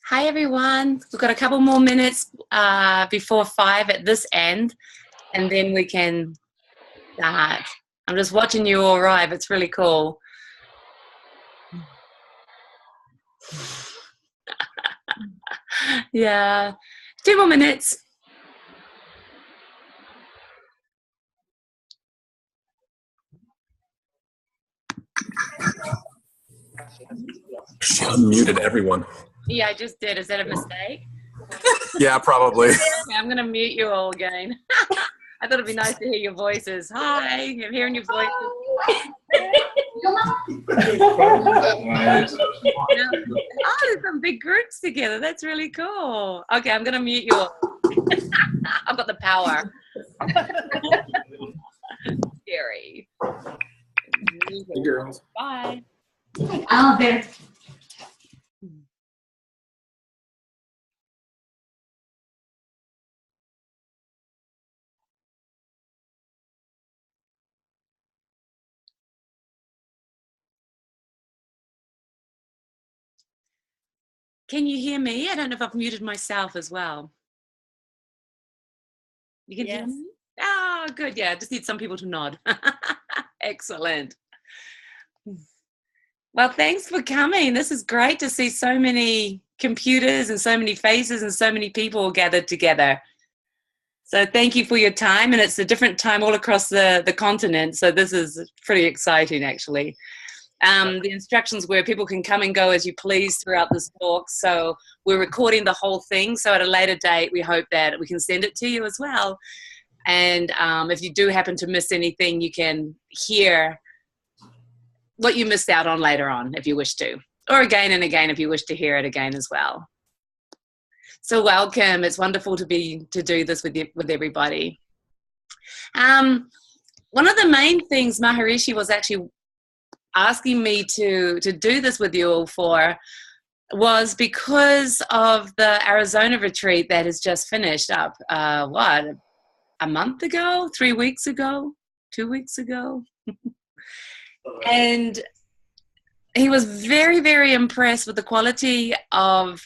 Hi, everyone. We've got a couple more minutes before 5 at this end, and then we can start. I'm just watching you all arrive. It's really cool. Yeah. 2 more minutes. She unmuted everyone. Yeah, I just did. Is that a mistake? Yeah, probably. Okay, I'm going to mute you all again. I thought it'd be nice to hear your voices. Hi, I'm hearing your voices. Oh, there's some big groups together. That's really cool. Okay, I'm going to mute you all. I've got the power. Scary. Hey, girls. Bye. Oh, there. Can you hear me? I don't know if I've muted myself as well. You can hear me? Oh, good. Yeah, I just need some people to nod. Excellent. Well, thanks for coming. This is great to see so many computers and so many faces and so many people gathered together. So thank you for your time. And it's a different time all across the continent. So this is pretty exciting, actually. The instructions were people can come and go as you please throughout this talk. So we're recording the whole thing. So at a later date, we hope that we can send it to you as well. And if you do happen to miss anything, you can hear what you missed out on later on if you wish to, or again and again if you wish to hear it again as well. So welcome. It's wonderful to do this with everybody. One of the main things Maharishi was actually asking me to do this with you all for was because of the Arizona retreat that has just finished up, a month ago, 3 weeks ago, 2 weeks ago. And he was very, very impressed with the quality of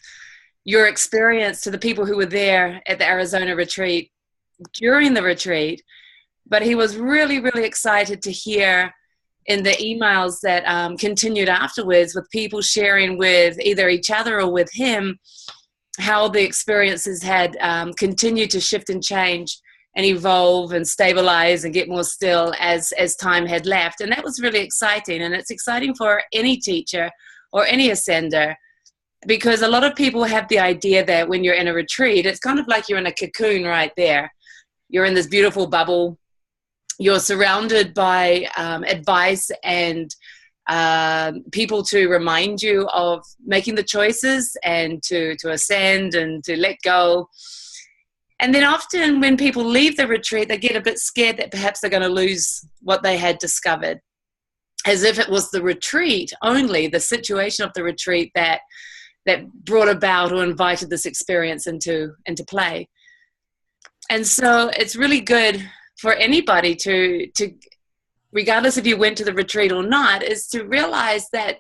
your experience to the people who were there at the Arizona retreat during the retreat. But he was really, really excited to hear in the emails that continued afterwards with people sharing with either each other or with him how the experiences had continued to shift and change and evolve and stabilize and get more still as time had left. And that was really exciting. And it's exciting for any teacher or any ascender, because a lot of people have the idea that when you're in a retreat, it's kind of like you're in a cocoon right there. You're in this beautiful bubble. You're surrounded by advice and people to remind you of making the choices and to ascend and to let go. And then often when people leave the retreat, they get a bit scared that perhaps they're going to lose what they had discovered, as if it was the retreat only, the situation of the retreat that brought about or invited this experience into play. And so it's really good for anybody to regardless if you went to the retreat or not, is to realize that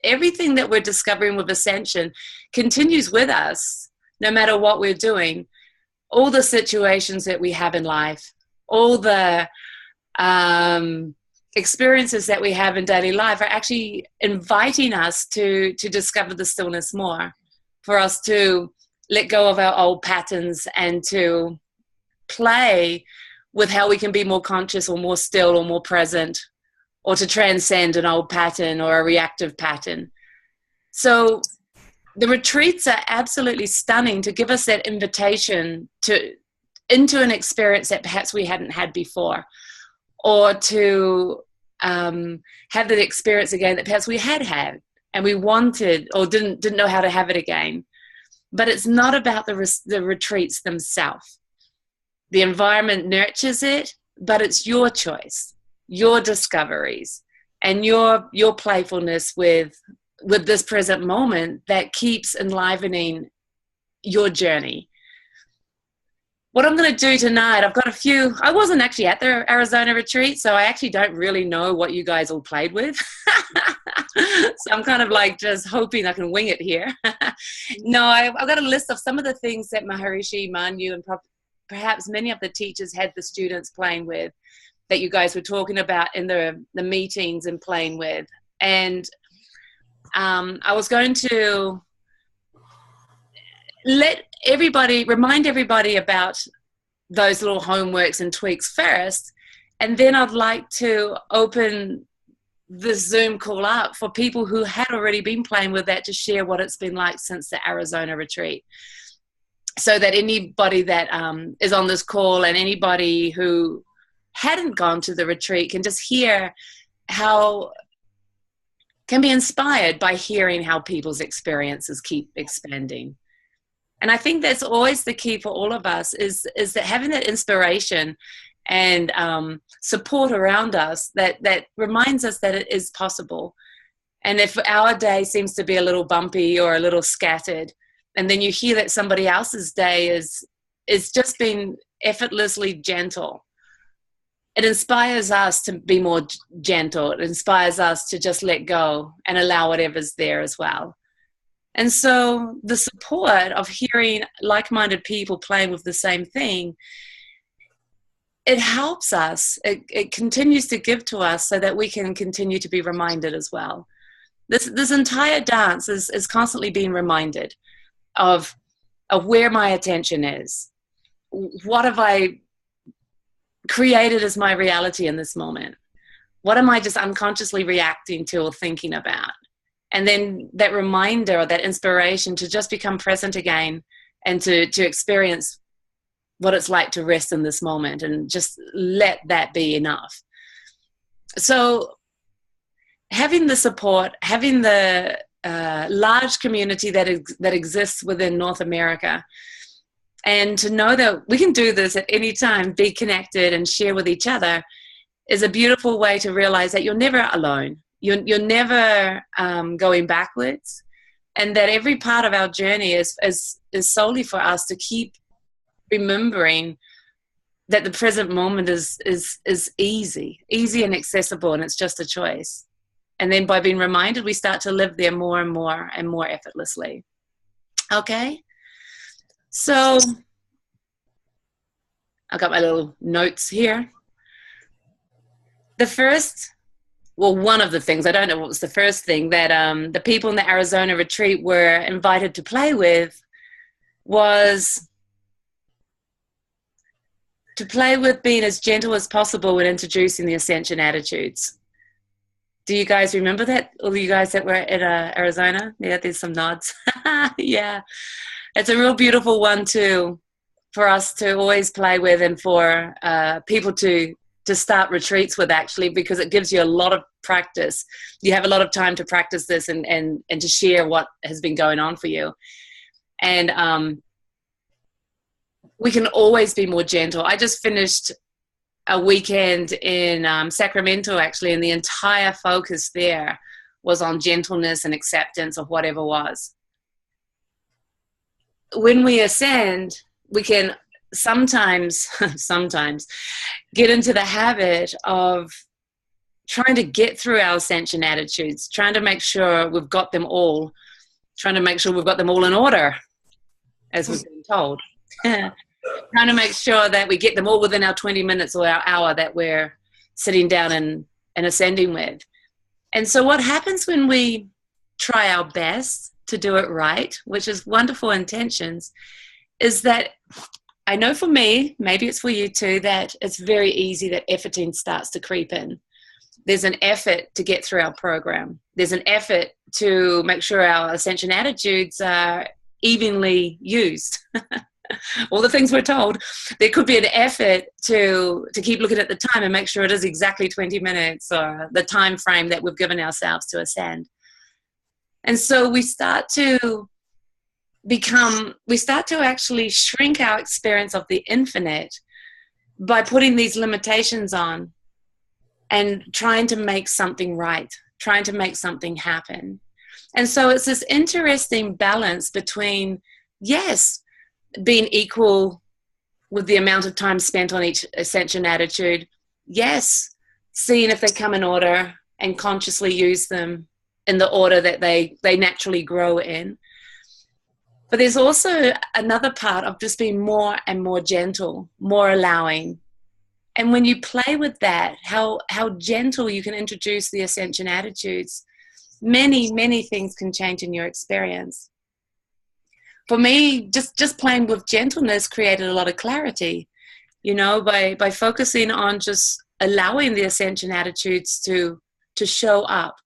everything that we're discovering with Ascension continues with us no matter what we're doing. All the situations that we have in life, all the experiences that we have in daily life are actually inviting us to discover the stillness more, for us to let go of our old patterns and to play with how we can be more conscious or more still or more present, or to transcend an old pattern or a reactive pattern. So the retreats are absolutely stunning to give us that invitation into an experience that perhaps we hadn't had before, or to have that experience again that perhaps we had and we wanted or didn't know how to have it again. But it's not about the retreats themselves. The environment nurtures it, but it's your choice, your discoveries, and your playfulness with this present moment that keeps enlivening your journey. What I'm going to do tonight, I've got a few. I wasn't actually at the Arizona retreat, so I actually don't really know what you guys all played with. So I'm kind of like just hoping I can wing it here. No, I've got a list of some of the things that Maharishi, Manu, and perhaps many of the teachers had the students playing with, that you guys were talking about in the meetings and playing with. And I was going to remind everybody about those little homeworks and tweaks first. And then I'd like to open this Zoom call up for people who had already been playing with that to share what it's been like since the Arizona retreat. So that anybody that is on this call and anybody who hadn't gone to the retreat can just hear can be inspired by hearing how people's experiences keep expanding. And I think that's always the key for all of us is that having that inspiration and support around us that reminds us that it is possible. And if our day seems to be a little bumpy or a little scattered, and then you hear that somebody else's day is just being effortlessly gentle, it inspires us to be more gentle. It inspires us to just let go and allow whatever's there as well. And so the support of hearing like-minded people playing with the same thing, it helps us. It continues to give to us so that we can continue to be reminded as well. This entire dance is constantly being reminded of where my attention is. What have I created as my reality in this moment? What am I just unconsciously reacting to or thinking about? And then that reminder or that inspiration to just become present again and to experience what it's like to rest in this moment and just let that be enough. So having the support, having the large community that exists within North America, and to know that we can do this at any time, be connected and share with each other, is a beautiful way to realize that you're never alone. You're never going backwards, and that every part of our journey is solely for us to keep remembering that the present moment is easy and accessible, and it's just a choice. And then by being reminded, we start to live there more and more and more effortlessly. Okay? So I've got my little notes here. One of the things, I don't know what was the first thing, that the people in the Arizona retreat were invited to play with was to play with being as gentle as possible when introducing the ascension attitudes. Do you guys remember that? All you guys that were at Arizona? Yeah, there's some nods. Yeah. It's a real beautiful one too, for us to always play with, and for people to start retreats with, actually, because it gives you a lot of practice. You have a lot of time to practice this and to share what has been going on for you. And we can always be more gentle. I just finished a weekend in Sacramento, actually, and the entire focus there was on gentleness and acceptance of whatever was. When we ascend, we can sometimes get into the habit of trying to get through our ascension attitudes, trying to make sure we've got them all, in order, as we've been told. Trying to make sure that we get them all within our 20 minutes or our hour that we're sitting down and ascending with. And so what happens when we try our best to do it right, which is wonderful intentions, is that I know for me, maybe it's for you too, that it's very easy that efforting starts to creep in. There's an effort to get through our program. There's an effort to make sure our ascension attitudes are evenly used. All the things we're told. There could be an effort to keep looking at the time and make sure it is exactly 20 minutes or the time frame that we've given ourselves to ascend. And so we start to actually shrink our experience of the infinite by putting these limitations on and trying to make something right, trying to make something happen. And so it's this interesting balance between, yes, being equal with the amount of time spent on each ascension attitude, yes, seeing if they come in order and consciously use them in the order that they naturally grow in. But there's also another part of just being more and more gentle, more allowing. And when you play with that, how gentle you can introduce the ascension attitudes, many things can change in your experience. For me, just playing with gentleness created a lot of clarity, you know, by focusing on just allowing the ascension attitudes to show up,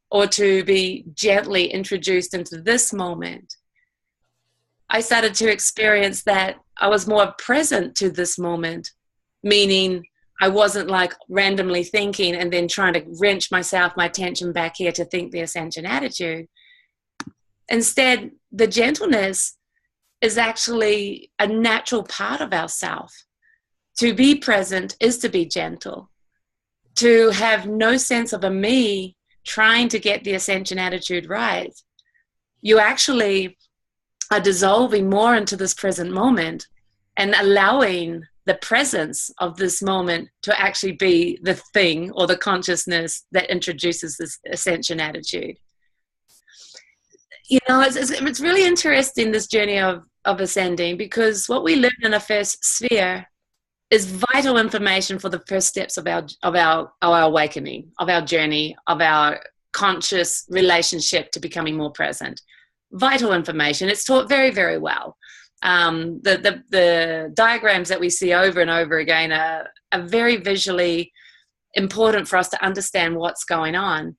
or to be gently introduced into this moment. I started to experience that I was more present to this moment, meaning I wasn't like randomly thinking and then trying to wrench my attention back here to think the ascension attitude. Instead, the gentleness is actually a natural part of ourself. To be present is to be gentle. To have no sense of a me trying to get the ascension attitude right. You actually are dissolving more into this present moment and allowing the presence of this moment to actually be the thing or the consciousness that introduces this ascension attitude. You know, it's really interesting, this journey of ascending, because what we learn in a first sphere is vital information for the first steps of our awakening, of our journey, of our conscious relationship to becoming more present. Vital information. It's taught very, very well. The diagrams that we see over and over again are very visually important for us to understand what's going on.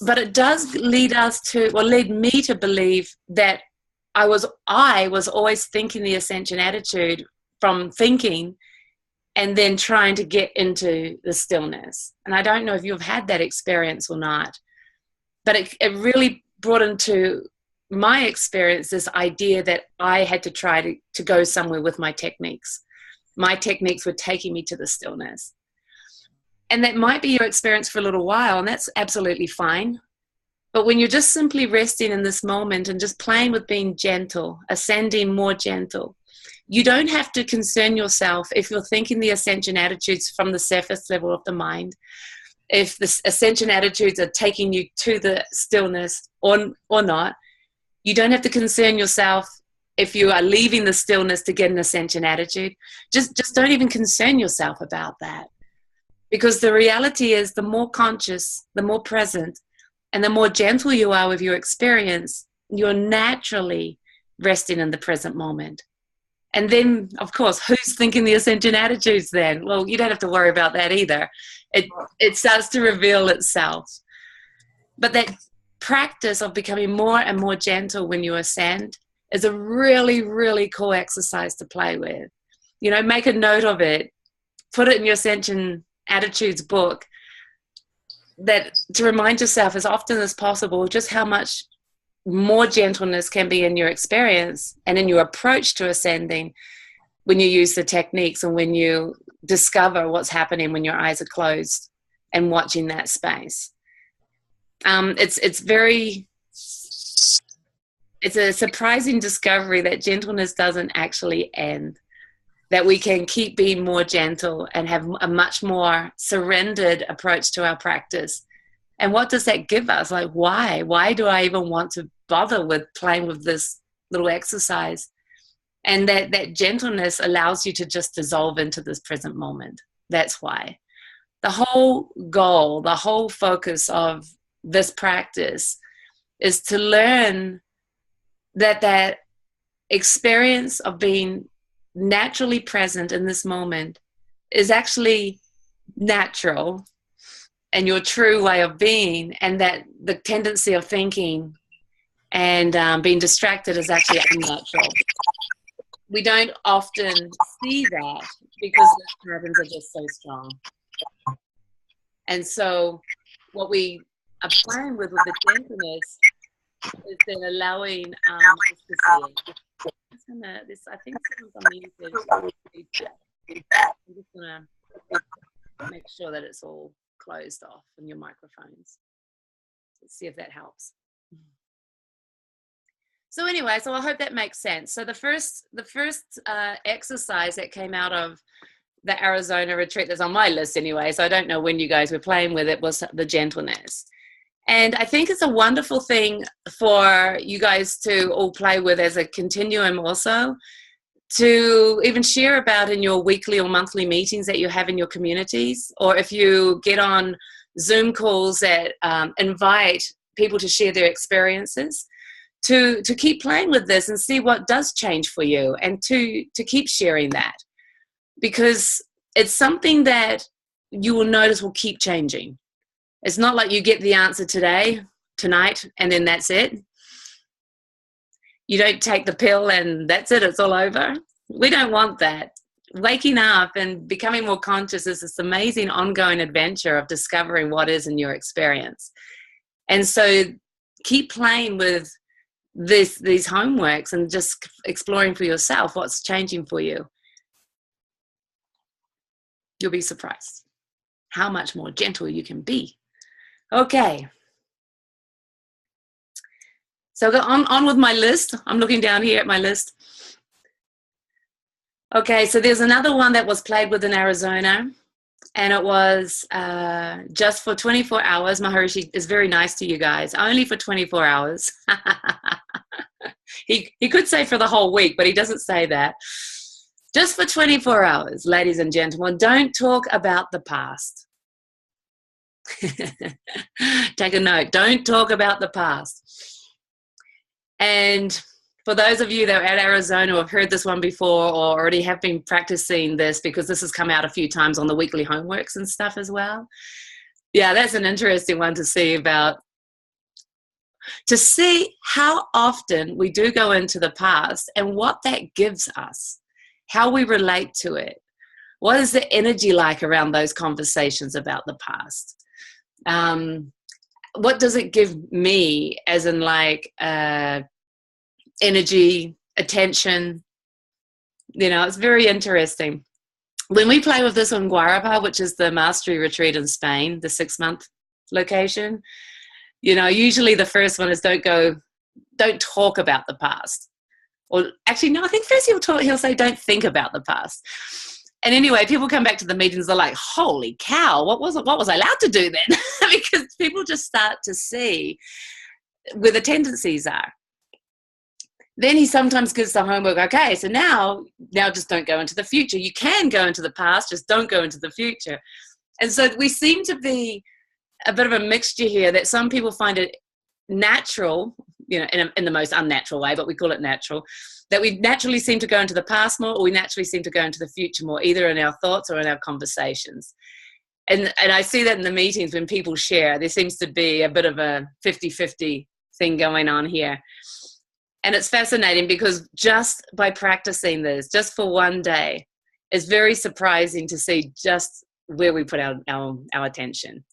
But it does lead me to believe that I was always thinking the ascension attitude from thinking and then trying to get into the stillness. And I don't know if you've had that experience or not, but it really brought into my experience this idea that I had to try to go somewhere with my techniques. My techniques were taking me to the stillness. And that might be your experience for a little while, and that's absolutely fine. But when you're just simply resting in this moment and just playing with being gentle, ascending more gentle, you don't have to concern yourself if you're thinking the ascension attitudes from the surface level of the mind. If the ascension attitudes are taking you to the stillness or not, you don't have to concern yourself if you are leaving the stillness to get an ascension attitude. Just don't even concern yourself about that. Because the reality is, the more conscious, the more present, and the more gentle you are with your experience, you're naturally resting in the present moment. And then, of course, who's thinking the ascension attitudes then? Well, you don't have to worry about that either. It starts to reveal itself. But that practice of becoming more and more gentle when you ascend is a really, really cool exercise to play with. You know, make a note of it. Put it in your ascension attitudes book, that to remind yourself as often as possible just how much more gentleness can be in your experience and in your approach to ascending when you use the techniques and when you discover what's happening when your eyes are closed and watching that space. It's a surprising discovery that gentleness doesn't actually end, that we can keep being more gentle and have a much more surrendered approach to our practice. And what does that give us? Like, why? Why do I even want to bother with playing with this little exercise? And that gentleness allows you to just dissolve into this present moment. That's why. The whole goal, the whole focus of this practice is to learn that experience of being naturally present in this moment is actually natural and your true way of being, and that the tendency of thinking and being distracted is actually unnatural. We don't often see that because the patterns are just so strong. And so what we are playing with the gentleness is then allowing us to see it. I think someone's unmuted. I'm just going to make sure that it's all closed off on your microphones. Let's see if that helps. So anyway, so I hope that makes sense. So the first exercise that came out of the Arizona retreat, that's on my list anyway, so I don't know when you guys were playing with it, was the gentleness. And I think it's a wonderful thing for you guys to all play with as a continuum also, to even share about in your weekly or monthly meetings that you have in your communities, or if you get on Zoom calls that invite people to share their experiences, to keep playing with this and see what does change for you, and to keep sharing that, because it's something that you will notice will keep changing. It's not like you get the answer tonight, and then that's it. You don't take the pill and that's it, it's all over. We don't want that. Waking up and becoming more conscious is this amazing ongoing adventure of discovering what is in your experience. And so keep playing with these homeworks and just exploring for yourself what's changing for you. You'll be surprised how much more gentle you can be. Okay. So go on with my list. I'm looking down here at my list. Okay, so there's another one that was played with in Arizona, and it was just for 24 hours. Maharishi is very nice to you guys. Only for 24 hours. He could say for the whole week, but he doesn't say that. Just for 24 hours, ladies and gentlemen, don't talk about the past. Take a note. Don't talk about the past. And for those of you that are at Arizona or have heard this one before, or already have been practicing this, because this has come out a few times on the weekly homeworks and stuff as well. Yeah, that's an interesting one to see about. To see how often we do go into the past and what that gives us, how we relate to it. What is the energy like around those conversations about the past? What does it give me, as in like energy, attention? You know, it's very interesting. When we play with this on Guarapa, which is the mastery retreat in Spain, the 6-month location, you know, usually the first one is don't talk about the past. Or actually, no, I think first he'll say don't think about the past. And anyway, people come back to the meetings, they're like, holy cow, what was I allowed to do then? Because people just start to see where the tendencies are. Then he sometimes gives the homework, okay, so now just don't go into the future. You can go into the past, just don't go into the future. And so we seem to be a bit of a mixture here, that some people find it natural, you know, in the most unnatural way, but we call it natural, that we naturally seem to go into the past more, or we naturally seem to go into the future more, either in our thoughts or in our conversations. And I see that in the meetings when people share, there seems to be a bit of a 50-50 thing going on here. And it's fascinating because just by practicing this, just for one day, it's very surprising to see just where we put our attention.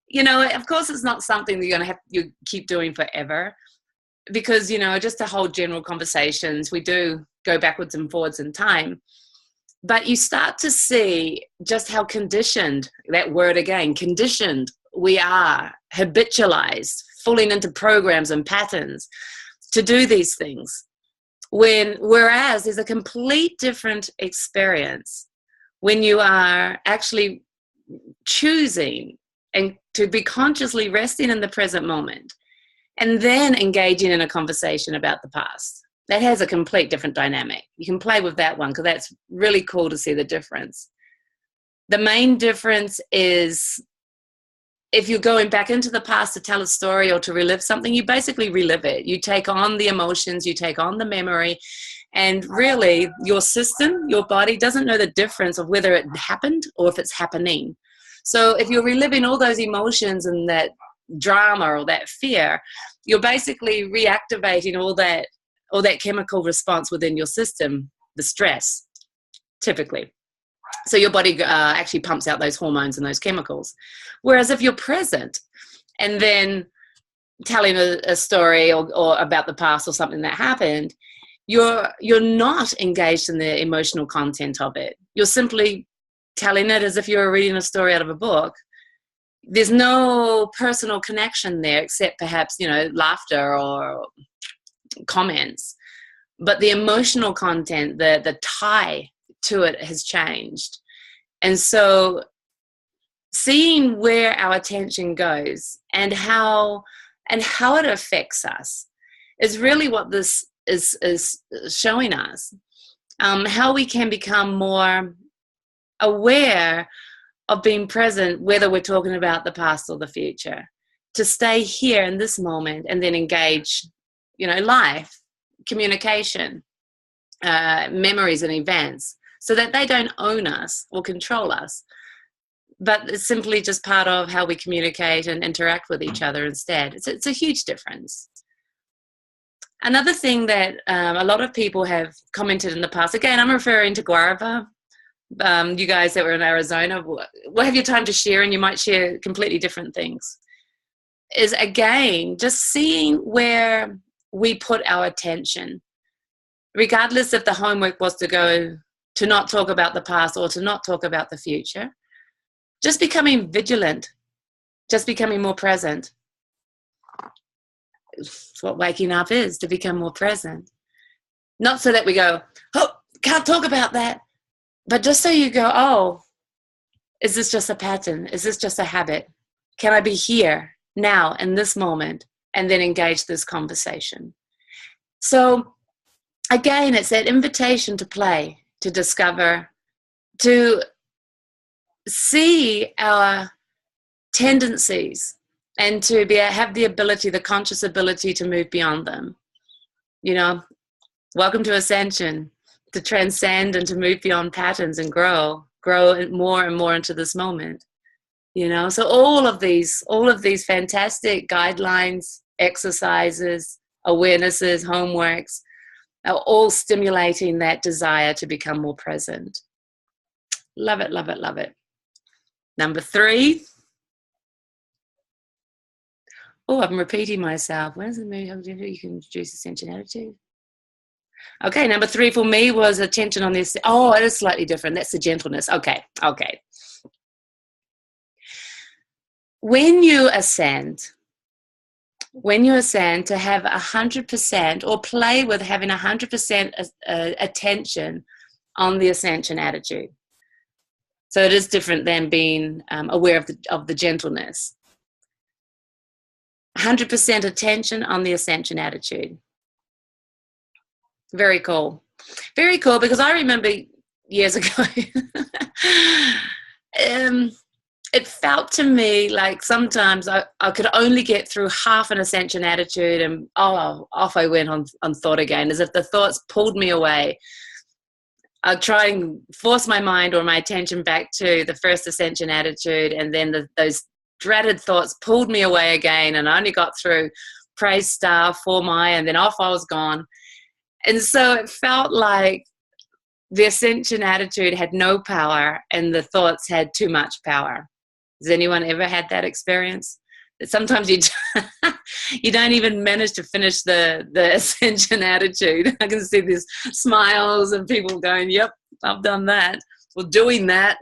You know, of course, it's not something that you're going to you keep doing forever, because, you know, just to hold general conversations, we do go backwards and forwards in time. But you start to see just how conditioned, that word again, conditioned, we are, habitualized, falling into programs and patterns to do these things. Whereas there's a complete different experience when you are actually choosing and to be consciously resting in the present moment and then engaging in a conversation about the past. That has a complete different dynamic. You can play with that one because that's really cool to see the difference. The main difference is if you're going back into the past to tell a story or to relive something, you basically relive it. You take on the emotions, you take on the memory, and really your system, your body doesn't know the difference of whether it happened or if it's happening. So if you're reliving all those emotions and that drama or that fear, you're basically reactivating all that chemical response within your system, the stress, typically. So your body actually pumps out those hormones and those chemicals. Whereas if you're present and then telling a story or about the past or something that happened, you're not engaged in the emotional content of it. You're simply telling it as if you were reading a story out of a book. There's no personal connection there except perhaps, you know, laughter or comments. But the emotional content, the tie to it has changed. And so seeing where our attention goes and how it affects us is really what this is showing us. How we can become more aware of being present, whether we're talking about the past or the future, to stay here in this moment and then engage, life, communication, memories and events, so that they don't own us or control us, but it's simply just part of how we communicate and interact with each other instead. It's a huge difference. Another thing that a lot of people have commented in the past, again, I'm referring to Guaraba. You guys that were in Arizona, we'll have your time to share, and you might share completely different things, is again, just seeing where we put our attention, regardless if the homework was to not talk about the past or to not talk about the future, just becoming vigilant, just becoming more present. It's what waking up is, to become more present. Not so that we go, oh, can't talk about that, but just so you go, oh, is this just a pattern? Is this just a habit? Can I be here now in this moment and then engage this conversation? So again, it's that invitation to play, to discover, to see our tendencies, and to have the ability, the conscious ability to move beyond them. Welcome to Ascension, to transcend and to move beyond patterns and grow more and more into this moment. So all of these fantastic guidelines, exercises, awarenesses, homeworks are all stimulating that desire to become more present. Love it, love it, love it. Number 3. Oh, I'm repeating myself. When is the movie? How do you can introduce ascension attitude? Okay, number 3 for me was attention on this. Oh, it is slightly different. That's the gentleness. Okay. When you ascend, to have 100% or play with having 100% attention on the ascension attitude. So it is different than being aware of the gentleness. 100% attention on the ascension attitude. Very cool. Very cool, because I remember years ago, it felt to me like sometimes I could only get through half an ascension attitude, and off I went on thought again, as if the thoughts pulled me away. I'd try and force my mind or my attention back to the first ascension attitude, and then those dreaded thoughts pulled me away again, and I only got through praise, star, for my, and then off I was gone. And so it felt like the ascension attitude had no power and the thoughts had too much power. Has anyone ever had that experience? That sometimes you don't even manage to finish the ascension attitude. I can see these smiles and people going, yep, I've done that, or doing that,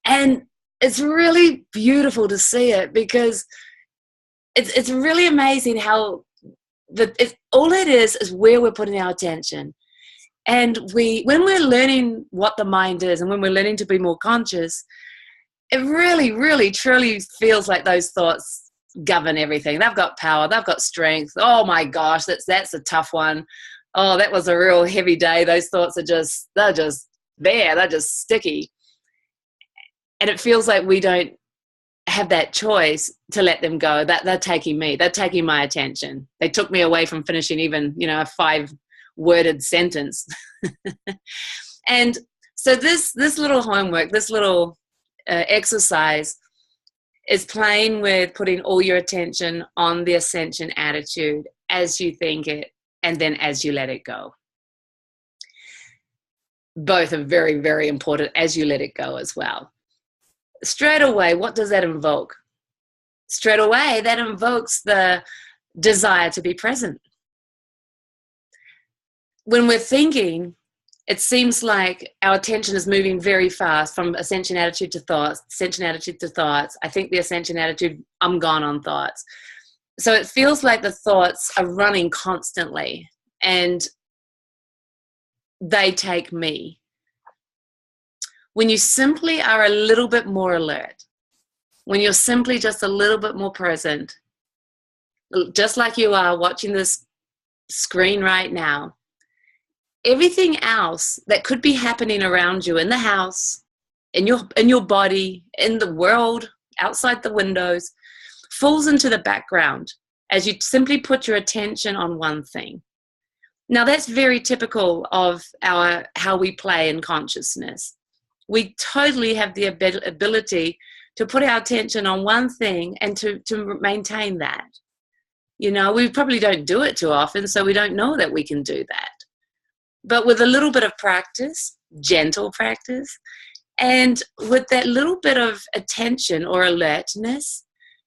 And it's really beautiful to see it, because it's really amazing how all it is where we're putting our attention. And when we're learning what the mind is, and when we're learning to be more conscious, it really, really, truly feels like those thoughts govern everything. They've got power. They've got strength. Oh my gosh, that's a tough one. Oh, that was a real heavy day. Those thoughts they're just there. They're just sticky. And it feels like we don't have that choice to let them go. That they're taking my attention. They took me away from finishing even, a 5-worded sentence. And so this little homework, this little exercise is playing with putting all your attention on the ascension attitude as you think it, and then as you let it go. Both are very, very important as you let it go as well. Straight away, what does that invoke? Straight away, that invokes the desire to be present. When we're thinking, it seems like our attention is moving very fast from ascension attitude to thoughts, ascension attitude to thoughts. I think the ascension attitude, I'm gone on thoughts. So it feels like the thoughts are running constantly and they take me. When you simply are a little bit more alert, when you're simply just a little bit more present, just like you are watching this screen right now, everything else that could be happening around you in the house, in your body, in the world, outside the windows, falls into the background as you simply put your attention on one thing. Now, that's very typical of how we play in consciousness. We totally have the ability to put our attention on one thing and to maintain that. You know, we probably don't do it too often, so we don't know that we can do that. But with a little bit of practice, gentle practice, and with that little bit of attention or alertness,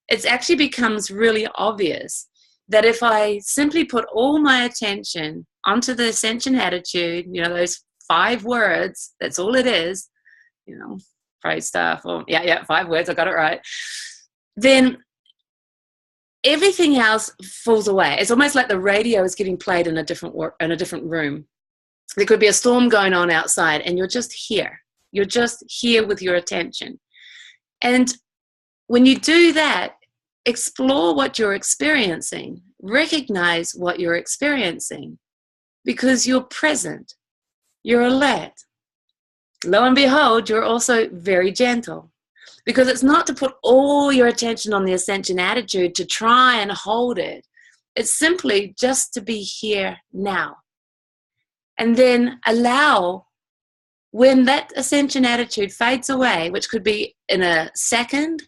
it actually becomes really obvious that if I simply put all my attention onto the ascension attitude, you know, those 5 words, that's all it is, you know, pray stuff, or 5 words, I got it right, then everything else falls away. It's almost like the radio is getting played in a different room. There could be a storm going on outside, and you're just here. You're just here with your attention. And when you do that, explore what you're experiencing. Recognize what you're experiencing, because you're present. You're alert. Lo and behold, you're also very gentle, because it's not to put all your attention on the ascension attitude to try and hold it. It's simply just to be here now. And then allow, when that ascension attitude fades away, which could be in a second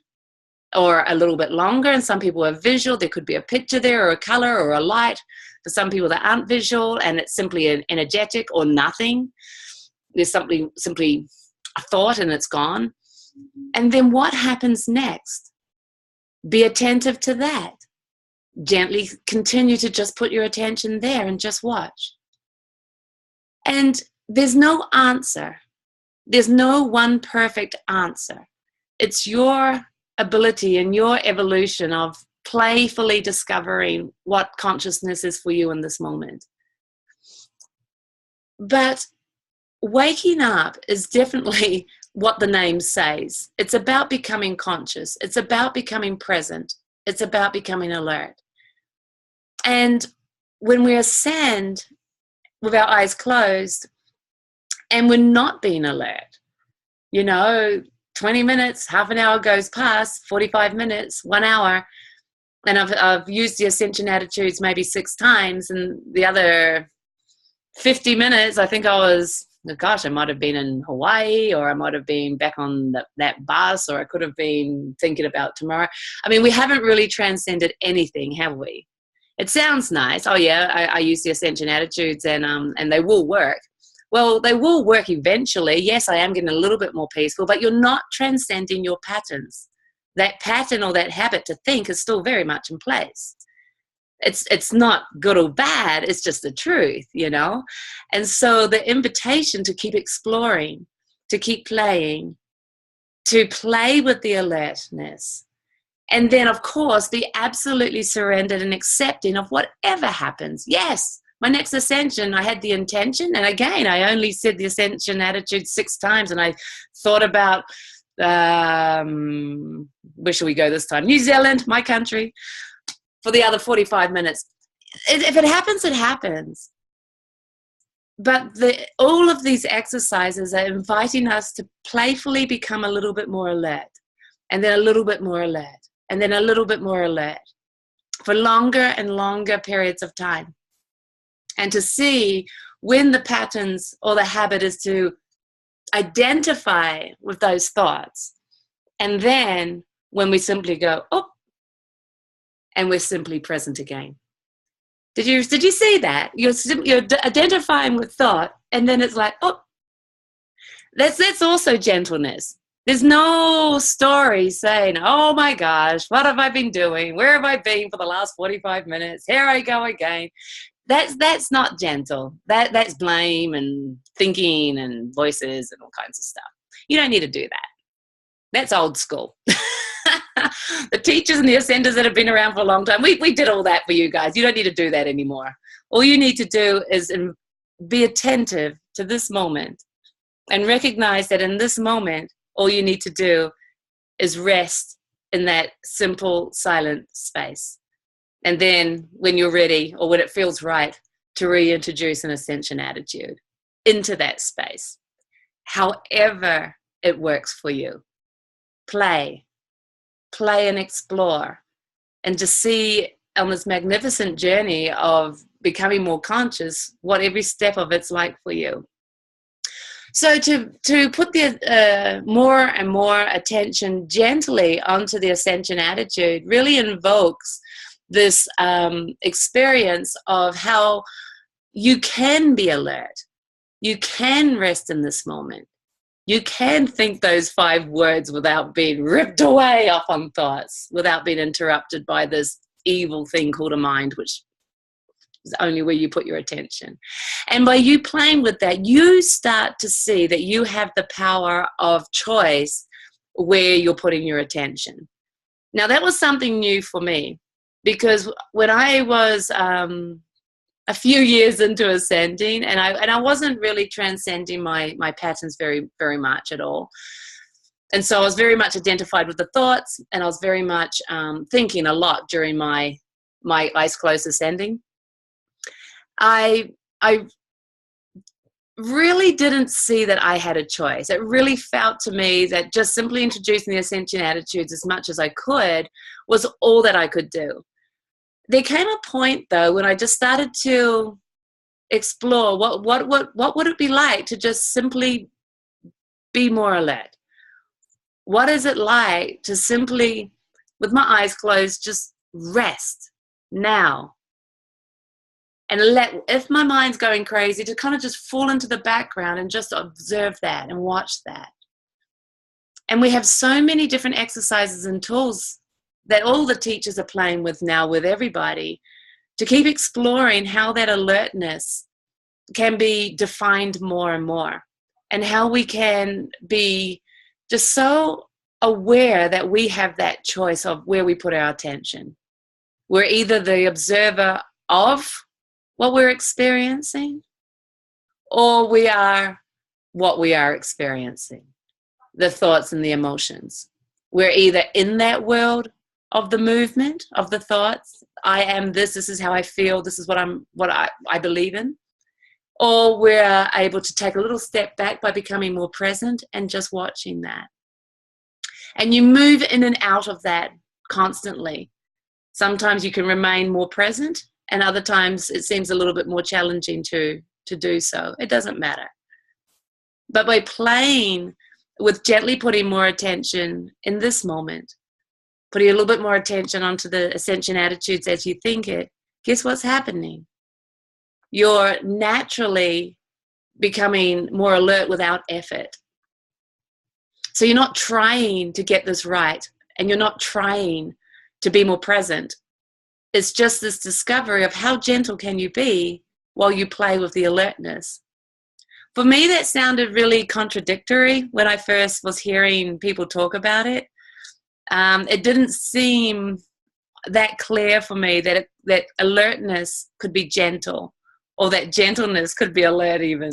or a little bit longer, and some people are visual, there could be a picture there or a color or a light. For some people that aren't visual and it's simply an energetic or nothing, there's simply a thought and it's gone. And then what happens next? Be attentive to that. Gently continue to just put your attention there and just watch. And there's no answer. There's no one perfect answer. It's your ability and your evolution of playfully discovering what consciousness is for you in this moment. But waking up is definitely what the name says. It's about becoming conscious. It's about becoming present. It's about becoming alert. And when we ascend with our eyes closed and we're not being alert, you know, 20 minutes, half an hour goes past, 45 minutes, 1 hour, and I've used the ascension attitudes maybe 6 times, and the other 50 minutes, I think I might have been in Hawaii, or I might have been back on that bus, or I could have been thinking about tomorrow. I mean, we haven't really transcended anything, have we? It sounds nice. Oh yeah, I use the ascension attitudes and they will work. Well, they will work eventually. Yes, I am getting a little bit more peaceful, but you're not transcending your patterns. That pattern or that habit to think is still very much in place. It's not good or bad, it's just the truth, you know? And so the invitation to keep exploring, to keep playing, to play with the alertness, and then, of course, be absolutely surrendered and accepting of whatever happens. Yes, my next ascension, I had the intention. And again, I only said the ascension attitude 6 times. And I thought about, where should we go this time? New Zealand, my country, for the other 45 minutes. If it happens, it happens. But all of these exercises are inviting us to playfully become a little bit more alert, and then a little bit more alert, and then a little bit more alert for longer and longer periods of time. And to see when the patterns or the habit is to identify with those thoughts. And then when we simply go, oh, and we're simply present again. Did you see that? You're identifying with thought, and then it's like, oh, that's also gentleness. There's no story saying, oh my gosh, what have I been doing? Where have I been for the last 45 minutes? Here I go again. That's not gentle. That's blame and thinking and voices and all kinds of stuff. You don't need to do that. That's old school. The teachers and the ascenders that have been around for a long time, we did all that for you guys. You don't need to do that anymore. All you need to do is be attentive to this moment and recognize that in this moment, all you need to do is rest in that simple, silent space. And then when you're ready, or when it feels right, to reintroduce an ascension attitude into that space. However it works for you. Play and explore, and just see on this magnificent journey of becoming more conscious what every step of it's like for you. So to put the more and more attention gently onto the ascension attitude really invokes this experience of how you can be alert. You can rest in this moment. You can think those 5 words without being ripped away off on thoughts, without being interrupted by this evil thing called a mind, which is only where you put your attention. And by you playing with that, you start to see that you have the power of choice where you're putting your attention. Now, that was something new for me, because when I was a few years into ascending, and I wasn't really transcending my patterns very, very much at all. And so I was very much identified with the thoughts, and I was very much thinking a lot during my eyes closed ascending. I really didn't see that I had a choice. It really felt to me that just simply introducing the ascension attitudes as much as I could was all that I could do. There came a point, though, when I just started to explore what would it be like to just simply be more alert. What is it like to simply, with my eyes closed, just rest now? And if my mind's going crazy, to kind of just fall into the background and just observe that and watch that. And we have so many different exercises and tools that all the teachers are playing with now with everybody to keep exploring how that alertness can be defined more and more, and how we can be just so aware that we have that choice of where we put our attention. We're either the observer of what we're experiencing, or we are what we are experiencing, the thoughts and the emotions. We're either in that world of the movement, of the thoughts, I am this is how I feel, this is what I believe in, or we're able to take a little step back by becoming more present and just watching that. And you move in and out of that constantly. Sometimes you can remain more present, and other times it seems a little bit more challenging to do so. It doesn't matter. But by playing with gently putting more attention in this moment, putting a little bit more attention onto the ascension attitudes as you think it, guess what's happening? You're naturally becoming more alert without effort. So you're not trying to get this right, and you're not trying to be more present. It's just this discovery of how gentle can you be while you play with the alertness. For me, that sounded really contradictory when I first was hearing people talk about it. It didn't seem that clear for me that alertness could be gentle, or that gentleness could be alert even.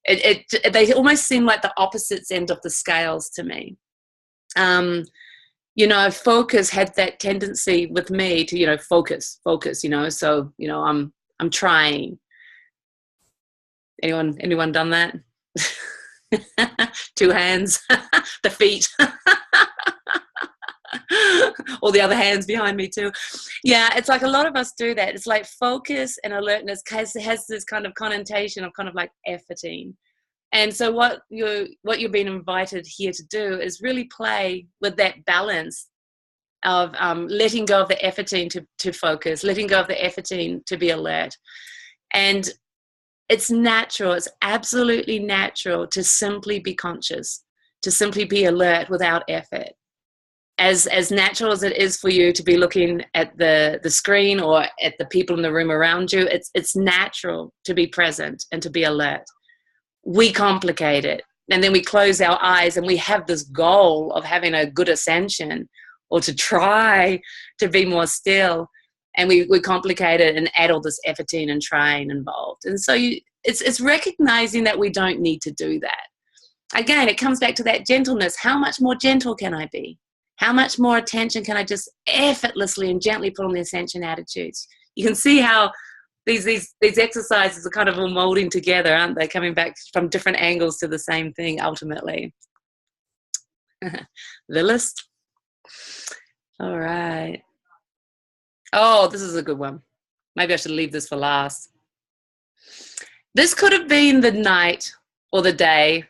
They almost seem like the opposites end of the scales to me. Focus had that tendency with me to, focus, so, I'm trying. Anyone done that? 2 hands, the feet. All the other hands behind me too. Yeah, it's like a lot of us do that. It's like focus and alertness has this kind of connotation of kind of like efforting. And so what you're being invited here to do is really play with that balance of letting go of the efforting to focus, letting go of the efforting to be alert. And it's natural, it's absolutely natural to simply be conscious, to simply be alert without effort. As natural as it is for you to be looking at the screen or at the people in the room around you, it's natural to be present and to be alert. We complicate it, and then we close our eyes, and we have this goal of having a good ascension, or to try to be more still, and we complicate it and add all this efforting and trying involved. And so it's recognizing that we don't need to do that. Again, it comes back to that gentleness. How much more gentle can I be? How much more attention can I just effortlessly and gently put on the ascension attitudes? You can see how these exercises are kind of all molding together, aren't they? Coming back from different angles to the same thing ultimately. The list. All right. Oh, this is a good one. Maybe I should leave this for last. This could have been the night or the day.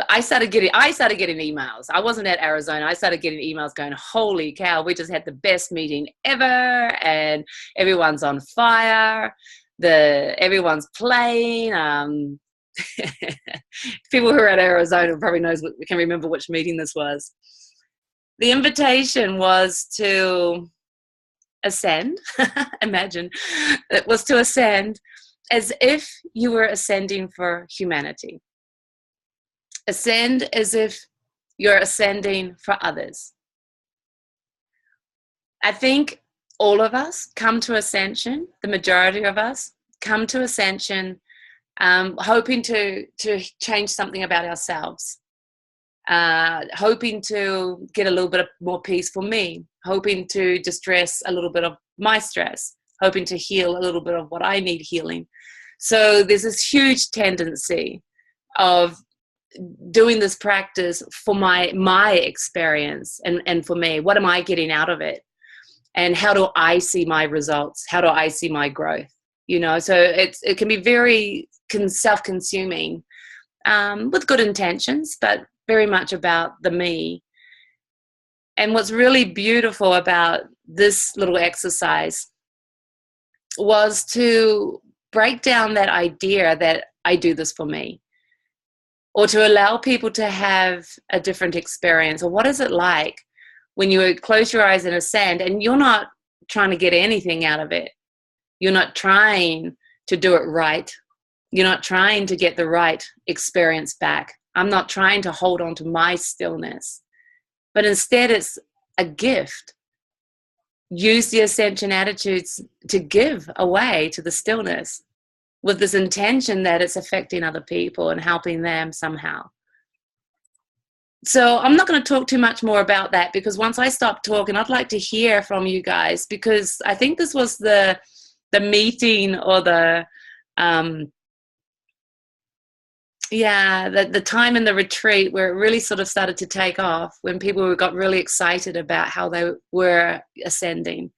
I started getting emails. I wasn't at Arizona. I started getting emails going, holy cow, we just had the best meeting ever, and everyone's on fire. Everyone's playing. People who are at Arizona probably can remember which meeting this was. The invitation was to ascend. Imagine it was to ascend as if you were ascending for humanity. Ascend as if you're ascending for others. I think all of us come to ascension, the majority of us come to ascension hoping to change something about ourselves, hoping to get a little bit more peace for me, hoping to distress a little bit of my stress, hoping to heal a little bit of what I need healing. So there's this huge tendency of doing this practice for my experience and for me. What am I getting out of it? And how do I see my results? How do I see my growth? So it can be very self-consuming with good intentions, but very much about the me. And what's really beautiful about this little exercise was to break down that idea that I do this for me, or to allow people to have a different experience. Or what is it like when you close your eyes and ascend and you're not trying to get anything out of it? You're not trying to do it right. You're not trying to get the right experience back. I'm not trying to hold on to my stillness, but instead it's a gift. Use the ascension attitudes to give away to the stillness with this intention that it's affecting other people and helping them somehow. So I'm not going to talk too much more about that, because once I stop talking, I'd like to hear from you guys, because I think this was the meeting, or the time in the retreat where it really sort of started to take off, when people got really excited about how they were ascending.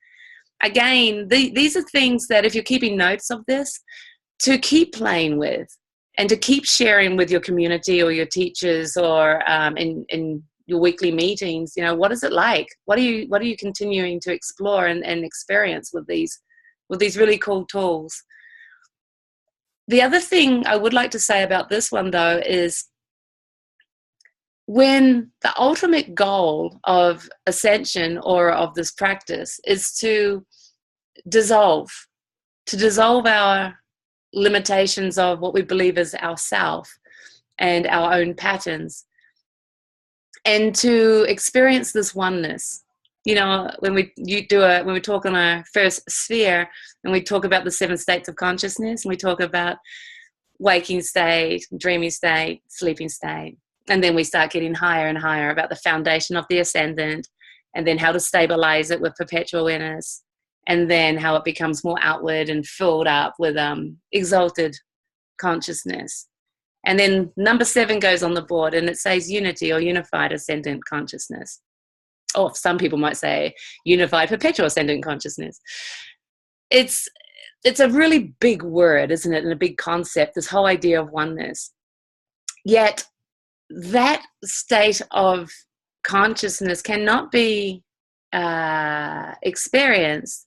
Again, these are things that, if you're keeping notes of this, to keep playing with and to keep sharing with your community or your teachers, or in your weekly meetings. What is it like? What are you continuing to explore and experience with these really cool tools? The other thing I would like to say about this one, though, is when the ultimate goal of ascension or of this practice is to dissolve our limitations of what we believe is ourself and our own patterns, and to experience this oneness. When we talk on our first sphere, and we talk about the 7 states of consciousness, and we talk about waking state, dreaming state, sleeping state, and then we start getting higher and higher about the foundation of the ascendant, and then how to stabilize it with perpetual awareness, and then how it becomes more outward and filled up with exalted consciousness. And then number 7 goes on the board, and it says unity, or unified ascendant consciousness. Or some people might say unified perpetual ascendant consciousness. It's a really big word, isn't it? And a big concept, this whole idea of oneness. Yet that state of consciousness cannot be experienced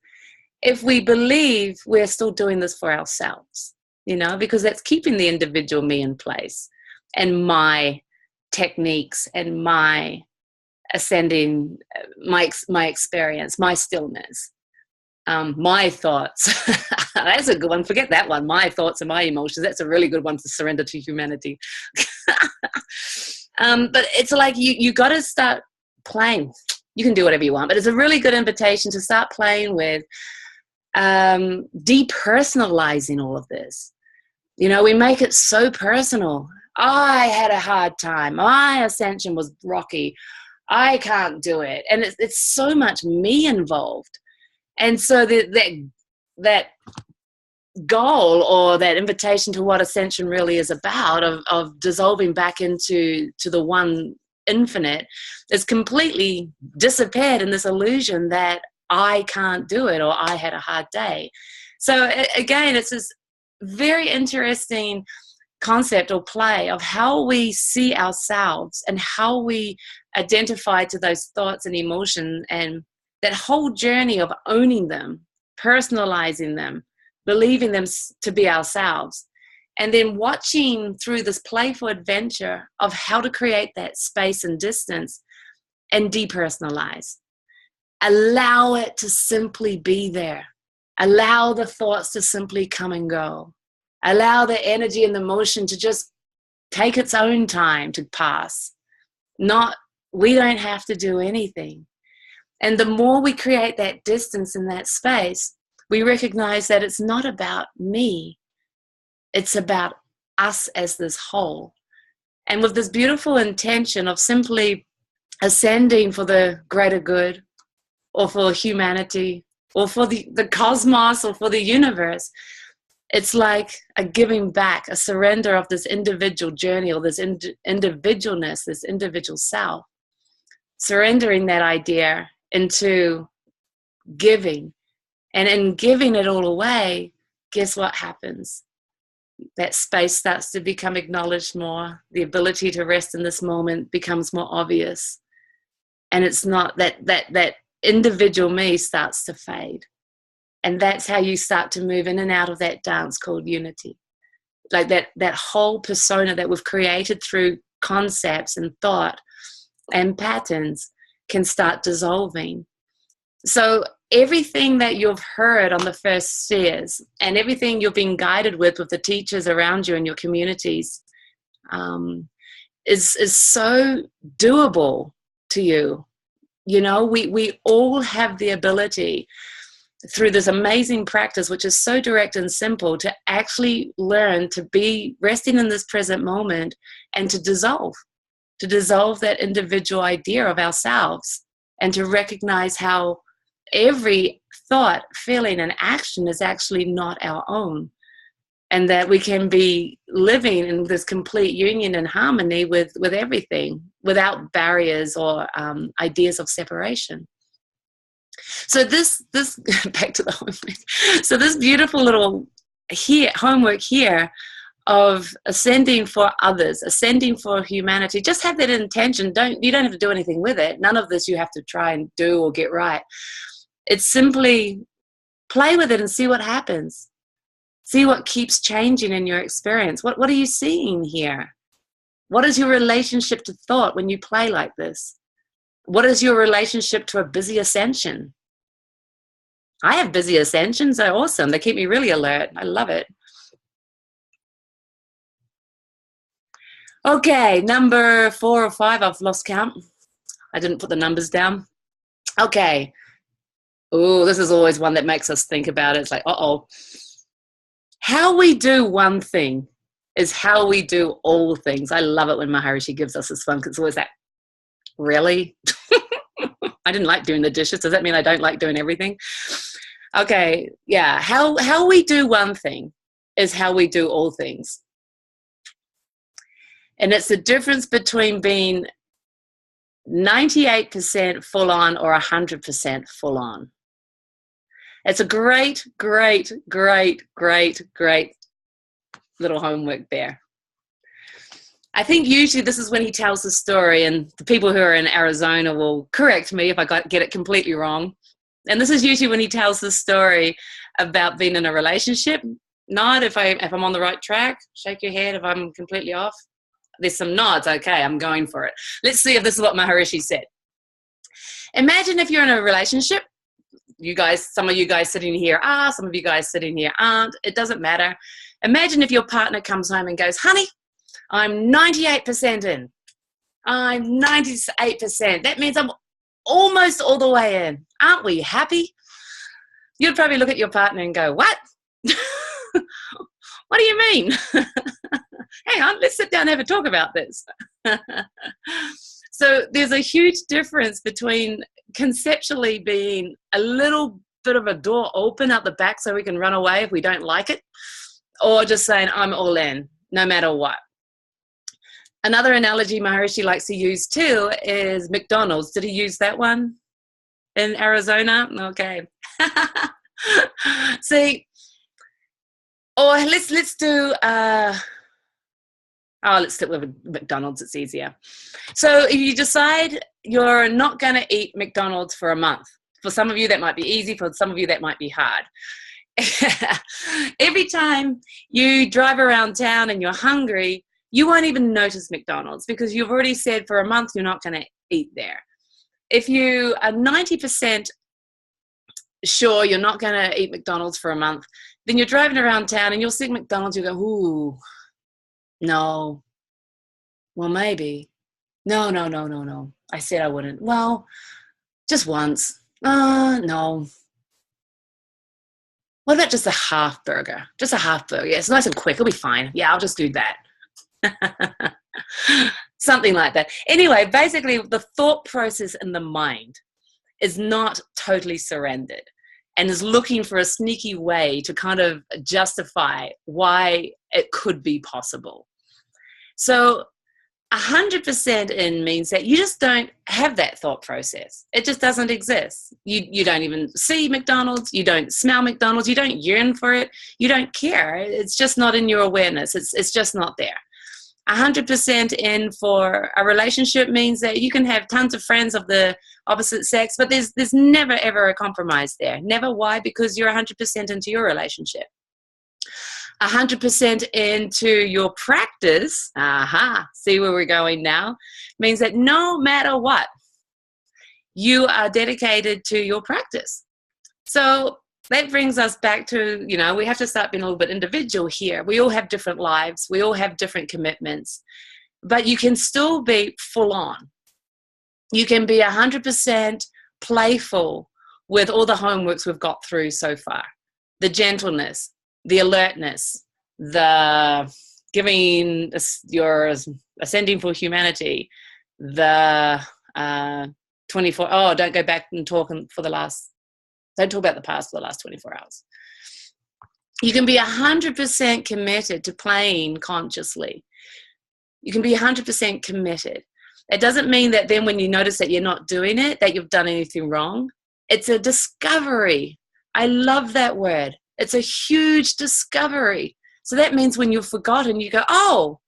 if we believe we're still doing this for ourselves, because that's keeping the individual me in place, and my techniques, and my ascending, my experience, my stillness, my thoughts. That's a good one. Forget that one. My thoughts and my emotions. That's a really good one to surrender to humanity. But it's like you got to start playing. You can do whatever you want, but it's a really good invitation to start playing with depersonalizing all of this. We make it so personal. I had a hard time. My ascension was rocky. I can't do it. And it's so much me involved. And so that goal, or that invitation to what ascension really is about, of dissolving back into the one infinite, is completely disappeared in this illusion that I can't do it, or I had a hard day. So again, it's this very interesting concept or play of how we see ourselves and how we identify to those thoughts and emotions, and that whole journey of owning them, personalizing them, believing them to be ourselves, and then watching through this playful adventure of how to create that space and distance and depersonalize. Allow it to simply be there. Allow the thoughts to simply come and go. Allow the energy and the motion to just take its own time to pass. We don't have to do anything. And the more we create that distance in that space, we recognize that it's not about me. It's about us as this whole. And with this beautiful intention of simply ascending for the greater good, or for humanity, or for the cosmos, or for the universe, it's like a giving back, a surrender of this individual journey, or this individualness, this individual self, surrendering that idea into giving. And in giving it all away, guess what happens? That space starts to become acknowledged more. The ability to rest in this moment becomes more obvious. And it's not that individual me starts to fade. And that's how you start to move in and out of that dance called unity. Like that whole persona that we've created through concepts and thought and patterns can start dissolving. So everything that you've heard on the first spheres, and everything you've been guided with the teachers around you in your communities, is so doable to you. You know, we all have the ability through this amazing practice, which is so direct and simple, to actually learn to be resting in this present moment and to dissolve that individual idea of ourselves, and to recognize how every thought, feeling, and action is actually not our own, and that we can be living in this complete union and harmony with everything, without barriers or ideas of separation. So this back to the homework. So this beautiful little homework here of ascending for others, ascending for humanity. Just have that intention. You don't have to do anything with it. None of this you have to try and do or get right. It's simply play with it and see what happens. See what keeps changing in your experience. What are you seeing here? What is your relationship to thought when you play like this? What is your relationship to a busy ascension? I have busy ascensions. They're awesome. They keep me really alert. I love it. Okay, number 4 or 5. I've lost count. I didn't put the numbers down. Okay. Oh, this is always one that makes us think about it. It's like, uh-oh. How we do one thing is how we do all things. I love it when Maharishi gives us this one, because it's always like, really? I didn't like doing the dishes. Does that mean I don't like doing everything? Okay, yeah. How we do one thing is how we do all things. And it's the difference between being 98% full on or 100% full on. It's a great, great, great, great, great little homework there. I think usually this is when he tells the story, and the people who are in Arizona will correct me if I get it completely wrong. And this is usually when he tells the story about being in a relationship. Nod if I'm on the right track. Shake your head if I'm completely off. There's some nods. Okay, I'm going for it. Let's see if this is what Maharishi said. Imagine if you're in a relationship. You guys, some of you guys sitting here are, some of you guys sitting here aren't. It doesn't matter. Imagine if your partner comes home and goes, honey, I'm 98% in. I'm 98%. That means I'm almost all the way in. Aren't we happy? You'd probably look at your partner and go, what? What do you mean? Hang on, let's sit down and have a talk about this. So there's a huge difference between conceptually being a little bit of a door open out the back so we can run away if we don't like it, or just saying, I'm all in, no matter what. Another analogy Maharishi likes to use too is McDonald's. Did he use that one in Arizona? Okay. See, or let's do let's stick with McDonald's, it's easier. So if you decide you're not going to eat McDonald's for a month, for some of you that might be easy, for some of you that might be hard. Every time you drive around town and you're hungry, you won't even notice McDonald's because you've already said for a month you're not going to eat there. If you are 90% sure you're not going to eat McDonald's for a month, then you're driving around town and you'll see McDonald's, you go, ooh, no. Well, maybe. No. I said I wouldn't. Well, just once. No. What about just a half burger? Just a half burger. Yeah, it's nice and quick. It'll be fine. Yeah, I'll just do that. Something like that. Anyway, basically, the thought process in the mind is not totally surrendered and is looking for a sneaky way to kind of justify why it could be possible. So 100% in means that you just don't have that thought process. It just doesn't exist. You don't even see McDonald's. You don't smell McDonald's. You don't yearn for it. You don't care. It's just not in your awareness. It's just not there. 100% in for a relationship means that you can have tons of friends of the opposite sex, but there's never, ever a compromise there. Never. Why? Because you're 100% into your relationship. 100% into your practice, see where we're going now, means that no matter what, you are dedicated to your practice. So that brings us back to, we have to start being a little bit individual here. We all have different lives. We all have different commitments, but you can still be full on. You can be 100% playful with all the homeworks we've got through so far. The gentleness, the alertness, the giving your ascending for humanity, the 24, don't go back and talk for the last, don't talk about the past for the last 24 hours. You can be 100% committed to playing consciously. You can be 100% committed. It doesn't mean that then when you notice that you're not doing it, that you've done anything wrong. It's a discovery. I love that word. It's a huge discovery. So that means when you've forgotten, you go, oh,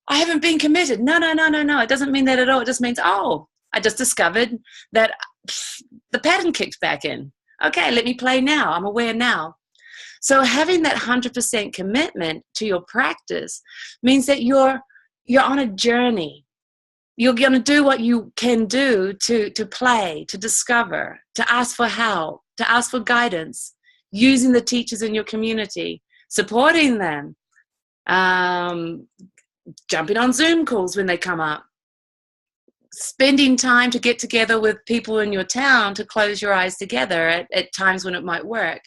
I haven't been committed. No. It doesn't mean that at all. It just means, oh, I just discovered that the pattern kicks back in. Okay, let me play now. I'm aware now. So having that 100% commitment to your practice means that you're on a journey. You're going to do what you can do to play, to discover, to ask for help, to ask for guidance, using the teachers in your community, supporting them, jumping on Zoom calls when they come up, spending time to get together with people in your town to close your eyes together at times when it might work.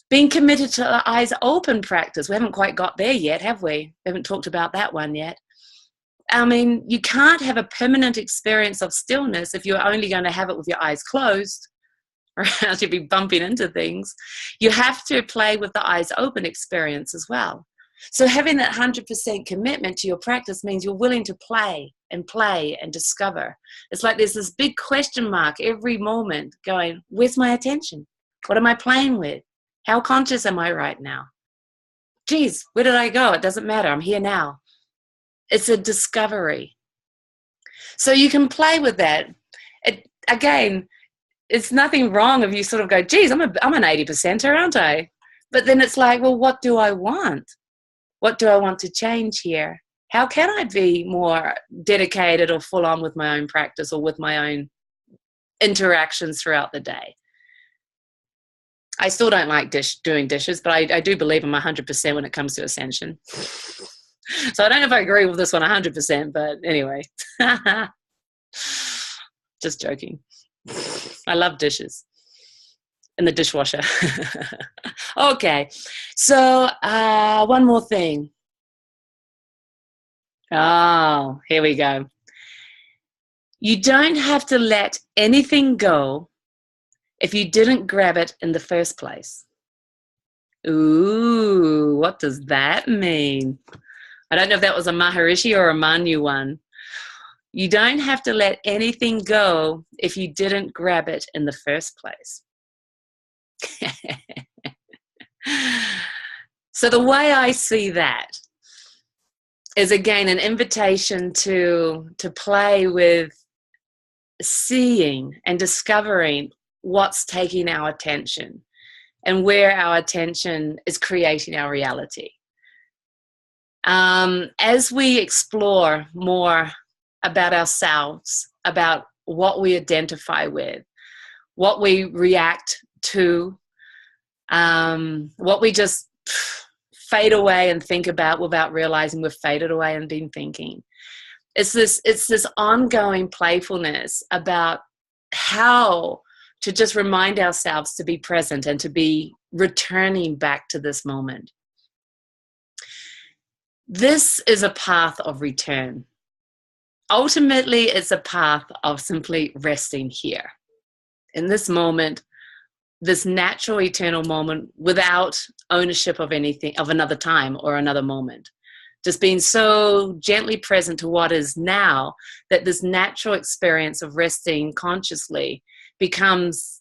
Being committed to the eyes open practice. We haven't quite got there yet, have we? We haven't talked about that one yet. I mean, you can't have a permanent experience of stillness if you're only going to have it with your eyes closed, or else you'll be bumping into things. You have to play with the eyes open experience as well. So having that 100% commitment to your practice means you're willing to play and discover. It's like there's this big question mark every moment going, where's my attention? What am I playing with? How conscious am I right now? Geez, where did I go? It doesn't matter. I'm here now. It's a discovery. So you can play with that. Again, it's nothing wrong if you sort of go, geez, I'm an 80%er, aren't I? But then it's like, well, what do I want? What do I want to change here? How can I be more dedicated or full on with my own practice or with my own interactions throughout the day? I still don't like doing dishes, but I do believe I'm 100% when it comes to ascension. So I don't know if I agree with this one 100%, but anyway. Just joking. I love dishes in the dishwasher. Okay, so one more thing. Oh, here we go. You don't have to let anything go if you didn't grab it in the first place. Ooh, what does that mean? I don't know if that was a Maharishi or a Manu one. You don't have to let anything go if you didn't grab it in the first place. So the way I see that is, again, an invitation to play with seeing and discovering what's taking our attention and where our attention is creating our reality. As we explore more about ourselves, about what we identify with, what we react to, what we just fade away and think about without realizing we've faded away and been thinking. It's this ongoing playfulness about how to just remind ourselves to be present and to be returning back to this moment. This is a path of return. Ultimately, it's a path of simply resting here in this moment, this natural eternal moment, without ownership of anything, of another time or another moment. Just being so gently present to what is now, that this natural experience of resting consciously becomes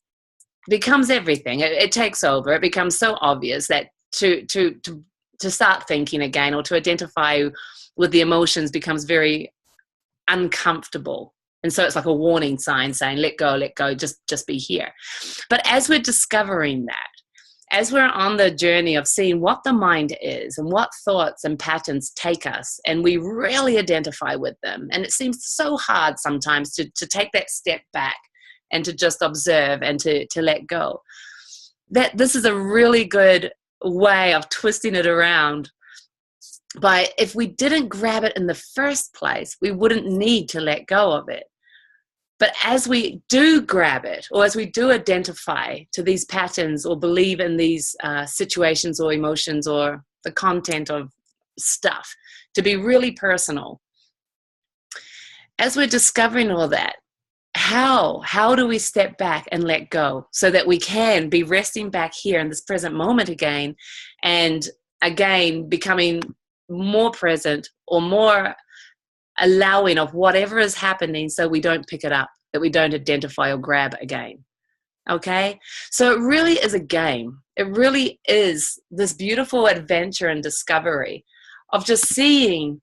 everything. It takes over. It becomes so obvious that to start thinking again or to identify with the emotions becomes very uncomfortable. And so it's like a warning sign saying, let go, just be here. But as we're discovering that, as we're on the journey of seeing what the mind is and what thoughts and patterns take us, and we really identify with them, and it seems so hard sometimes to take that step back and to just observe and to let go, that this is a really good way of twisting it around. By, if we didn't grab it in the first place, we wouldn't need to let go of it. But as we do grab it, or as we do identify to these patterns or believe in these situations or emotions or the content of stuff to be really personal, as we're discovering all that, how do we step back and let go so that we can be resting back here in this present moment again, and again becoming more present or more allowing of whatever is happening, so we don't pick it up, that we don't identify or grab again. Okay? So it really is a game. It really is this beautiful adventure and discovery of just seeing,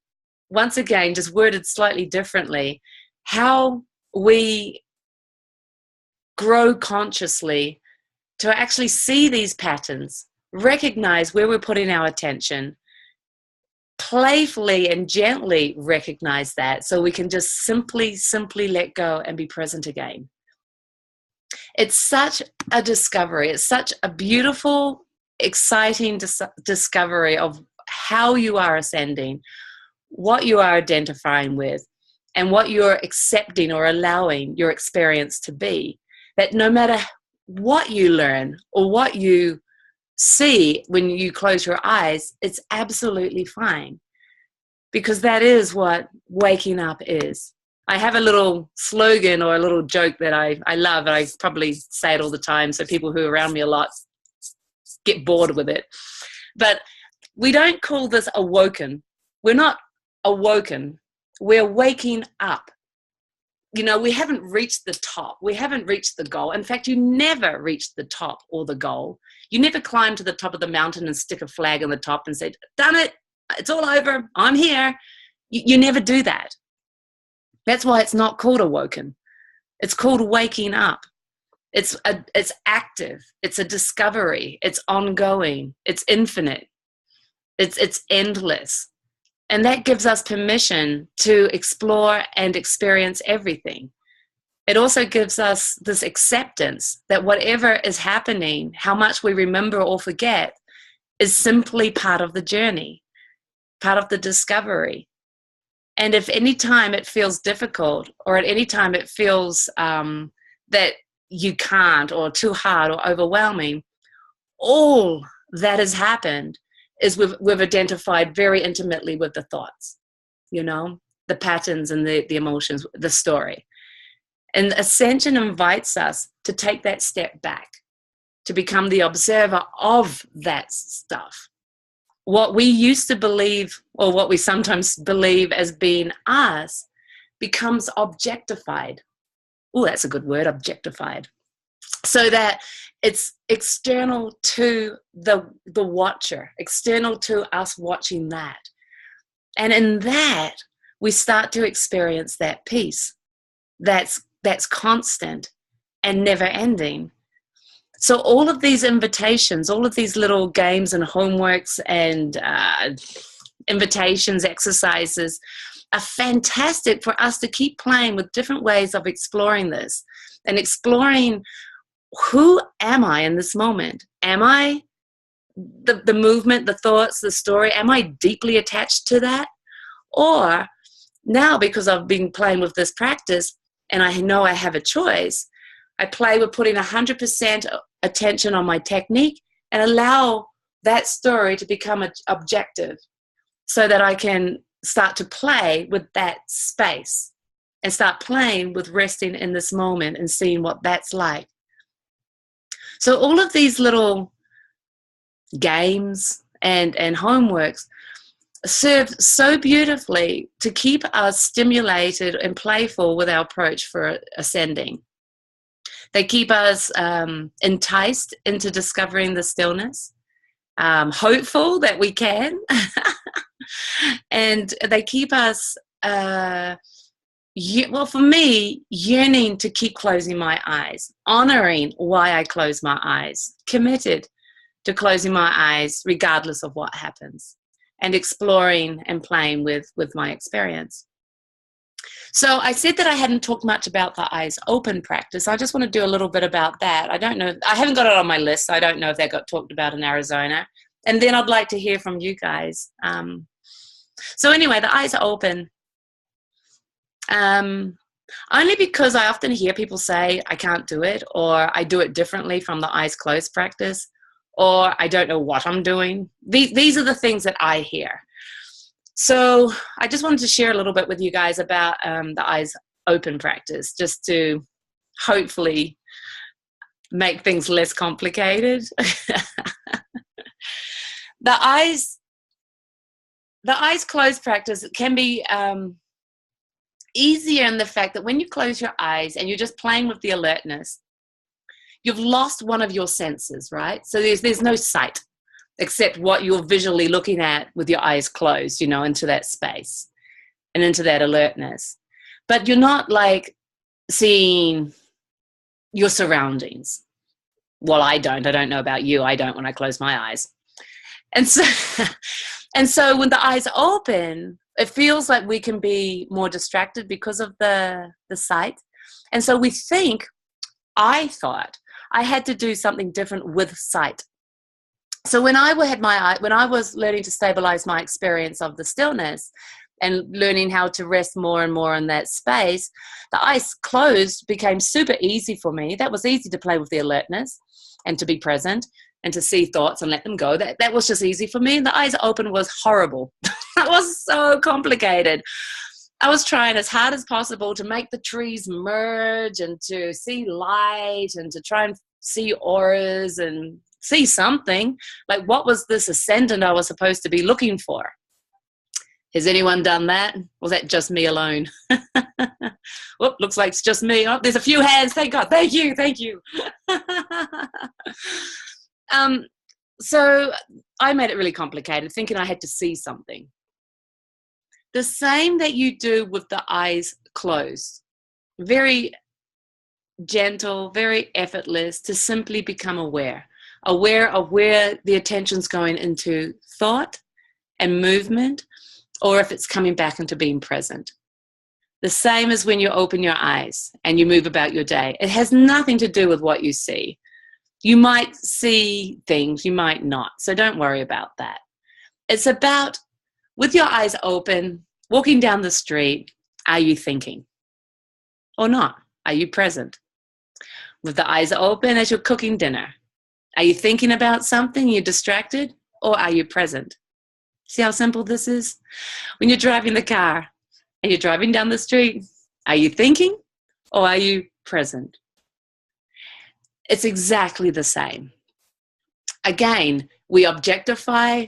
once again, just worded slightly differently, how we grow consciously to actually see these patterns, recognize where we're putting our attention, playfully and gently recognize that, so we can just simply let go and be present again. It's such a discovery. It's such a beautiful, exciting discovery of how you are ascending, what you are identifying with, and what you're accepting or allowing your experience to be. That no matter what you learn or what you see when you close your eyes, it's absolutely fine, because that is what waking up is. I have a little slogan or a little joke that I love, and I probably say it all the time, so people who are around me a lot get bored with it. But we don't call this awoken. We're not awoken. We're waking up. You know, we haven't reached the top. We haven't reached the goal. In fact, you never reach the top or the goal. You never climb to the top of the mountain and stick a flag on the top and say, done it, it's all over, I'm here. You never do that. That's why it's not called awoken. It's called waking up. It's active. It's a discovery. It's ongoing. It's infinite. It's endless. And that gives us permission to explore and experience everything. It also gives us this acceptance that whatever is happening, how much we remember or forget, is simply part of the journey, part of the discovery. And if any time it feels difficult, or at any time it feels that you can't, or too hard or overwhelming, all that has happened is we've identified very intimately with the thoughts, you know, the patterns and the emotions, the story. And ascension invites us to take that step back, to become the observer of that stuff. What we used to believe, or what we sometimes believe as being us, becomes objectified. Oh, that's a good word, objectified. So that it's external to the watcher, external to us watching that. And in that, we start to experience that peace that's constant and never ending. So all of these invitations, all of these little games and homeworks and invitations, exercises are fantastic for us to keep playing with different ways of exploring this and exploring, who am I in this moment? Am I the movement, the thoughts, the story? Am I deeply attached to that? Or now, because I've been playing with this practice and I know I have a choice, I play with putting 100% attention on my technique and allow that story to become objective, so that I can start to play with that space and start playing with resting in this moment and seeing what that's like. So all of these little games and homeworks serve so beautifully to keep us stimulated and playful with our approach for ascending. They keep us enticed into discovering the stillness, hopeful that we can, and they keep us, well, for me, yearning to keep closing my eyes, honoring why I close my eyes, committed to closing my eyes regardless of what happens, and exploring and playing with my experience. So I said that I hadn't talked much about the eyes open practice. I just want to do a little bit about that. I don't know. I haven't got it on my list. So I don't know if that got talked about in Arizona. And then I'd like to hear from you guys. So anyway, the eyes are open. Only because I often hear people say, I can't do it, or I do it differently from the eyes closed practice, or I don't know what I'm doing. These are the things that I hear. So I just wanted to share a little bit with you guys about the eyes open practice, just to hopefully make things less complicated. The eyes closed practice can be easier in the fact that when you close your eyes and you're just playing with the alertness, you've lost one of your senses, right? So there's no sight except what you're visually looking at with your eyes closed, you know, into that space and into that alertness. But you're not like seeing your surroundings. Well, I don't know about you. I don't when I close my eyes. And so when the eyes open, it feels like we can be more distracted because of the sight. And so I thought I had to do something different with sight. So when I was learning to stabilize my experience of the stillness and learning how to rest more and more in that space, the eyes closed became super easy for me. That was easy to play with the alertness and to be present and to see thoughts and let them go. That was just easy for me. And the eyes open was horrible. It was so complicated. I was trying as hard as possible to make the trees merge and to see light and to try and see auras and see something. Like, what was this ascendant I was supposed to be looking for? Has anyone done that? Was that just me alone? Whoop, looks like it's just me. Oh, there's a few hands. Thank God. Thank you. Thank you. So I made it really complicated, thinking I had to see something. The same that you do with the eyes closed. Very gentle, very effortless, to simply become aware of where the attention's going into thought and movement, or if it's coming back into being present. The same as when you open your eyes and you move about your day. It has nothing to do with what you see. You might see things, you might not. So don't worry about that. It's about, with your eyes open, walking down the street, are you thinking or not? Are you present? With the eyes open as you're cooking dinner, are you thinking about something, you're distracted, or are you present? See how simple this is? When you're driving the car and you're driving down the street, are you thinking or are you present? It's exactly the same. Again, we objectify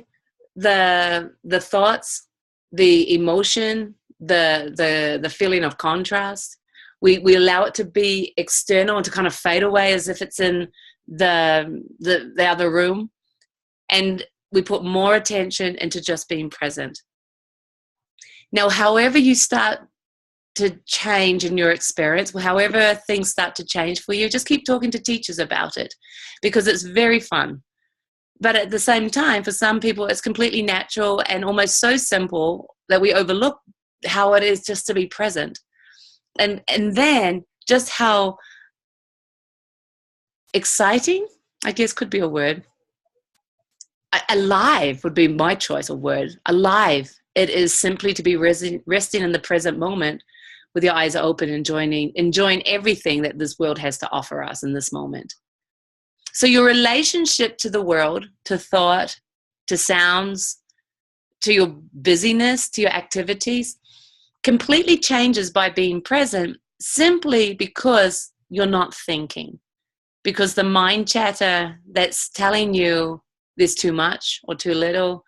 the thoughts, the emotion, the feeling of contrast. We allow it to be external and to kind of fade away as if it's in the other room, and we put more attention into just being present. Now, however you start to change in your experience, however things start to change for you, just keep talking to teachers about it, because it's very fun. But at the same time, for some people, it's completely natural and almost so simple that we overlook how it is just to be present. And then just how exciting, I guess could be a word. Alive would be my choice of word. Alive. It is simply to be resting in the present moment with your eyes open, enjoying everything that this world has to offer us in this moment. So your relationship to the world, to thought, to sounds, to your busyness, to your activities, completely changes by being present, simply because you're not thinking. Because the mind chatter that's telling you there's too much or too little,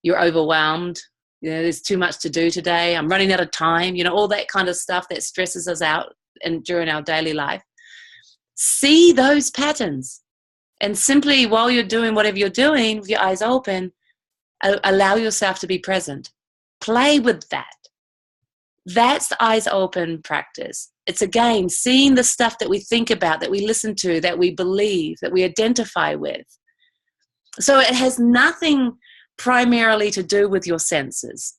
you're overwhelmed, there's too much to do today, I'm running out of time, all that kind of stuff that stresses us out during our daily life. See those patterns. And simply, while you're doing whatever you're doing, with your eyes open, allow yourself to be present. Play with that. That's the eyes open practice. It's, again, seeing the stuff that we think about, that we listen to, that we believe, that we identify with. So it has nothing primarily to do with your senses.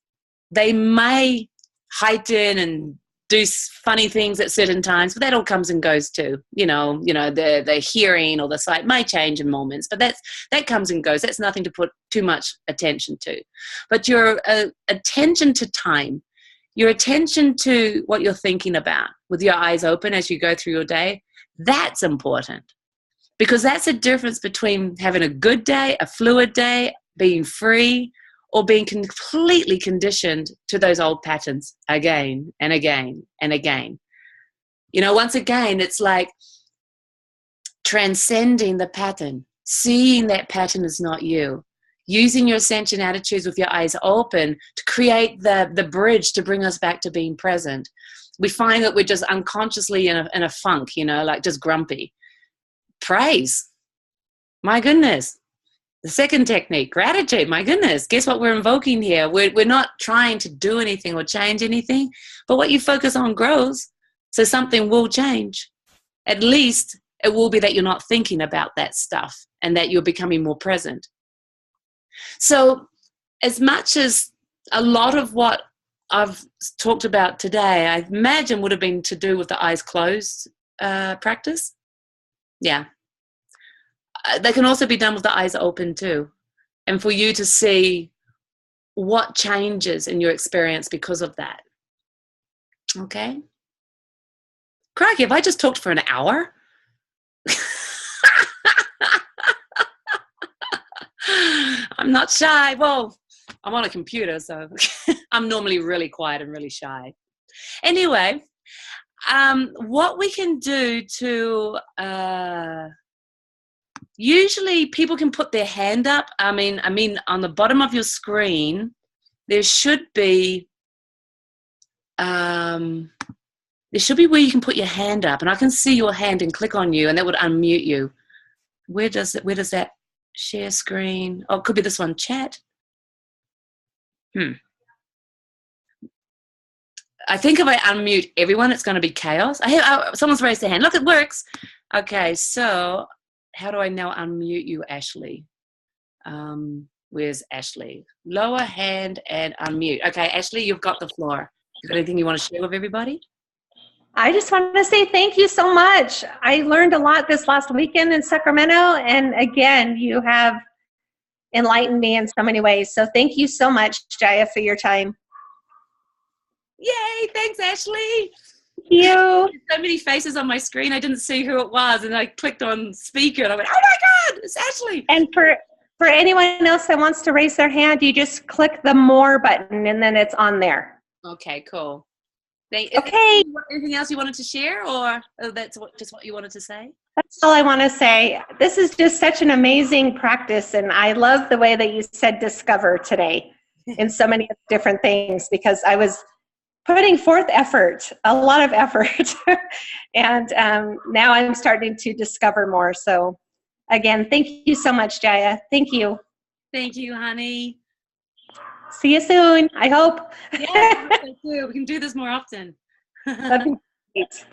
They may heighten and do funny things at certain times, but that all comes and goes too. The hearing or the sight may change in moments, but that comes and goes. That's nothing to put too much attention to. But your attention to time, your attention to what you're thinking about with your eyes open as you go through your day, that's important. Because that's the difference between having a good day, a fluid day, being free, or being completely conditioned to those old patterns again and again and again. Once again, it's like transcending the pattern, seeing that pattern is not you, using your ascension attitudes with your eyes open to create the bridge to bring us back to being present. We find that we're just unconsciously in a funk, like just grumpy. Praise. My goodness. The second technique, gratitude. My goodness, guess what we're invoking here? We're not trying to do anything or change anything, but what you focus on grows, so something will change. At least it will be that you're not thinking about that stuff and that you're becoming more present. So as much as a lot of what I've talked about today, I imagine would have been to do with the eyes closed practice. Yeah. They can also be done with the eyes open too. And for you to see what changes in your experience because of that. Okay? Crikey, have I just talked for an hour? I'm not shy. Well, I'm on a computer, so I'm normally really quiet and really shy. Anyway, what we can do to... usually people can put their hand up. I mean, on the bottom of your screen, there should be where you can put your hand up, and I can see your hand and click on you, and that would unmute you. Where does that share screen? Oh, it could be this one, chat. I think if I unmute everyone, it's going to be chaos. Someone's raised their hand. Look, it works. Okay, so how do I now unmute you, Ashley? Where's Ashley? Lower hand and unmute. Okay, Ashley, you've got the floor. You got anything you want to share with everybody? I just want to say thank you so much. I learned a lot this last weekend in Sacramento, and again, you have enlightened me in so many ways. So thank you so much, Jaya, for your time. Yay, thanks, Ashley. Thank you. So many faces on my screen, I didn't see who it was, and I clicked on speaker, and I went, oh my God, it's Ashley. And for anyone else that wants to raise their hand, you just click the more button, and then it's on there. Okay, cool. Is Okay, there anything else you wanted to share, or that's just what you wanted to say? that's all I want to say. This is just such an amazing practice, and I love the way that you said discover today in so many different things, because I was putting forth effort, a lot of effort, and now I'm starting to discover more. So again, thank you so much, Jaya. Thank you. Thank you, honey. See you soon, I hope. Yeah, we can do this more often. That'd be great.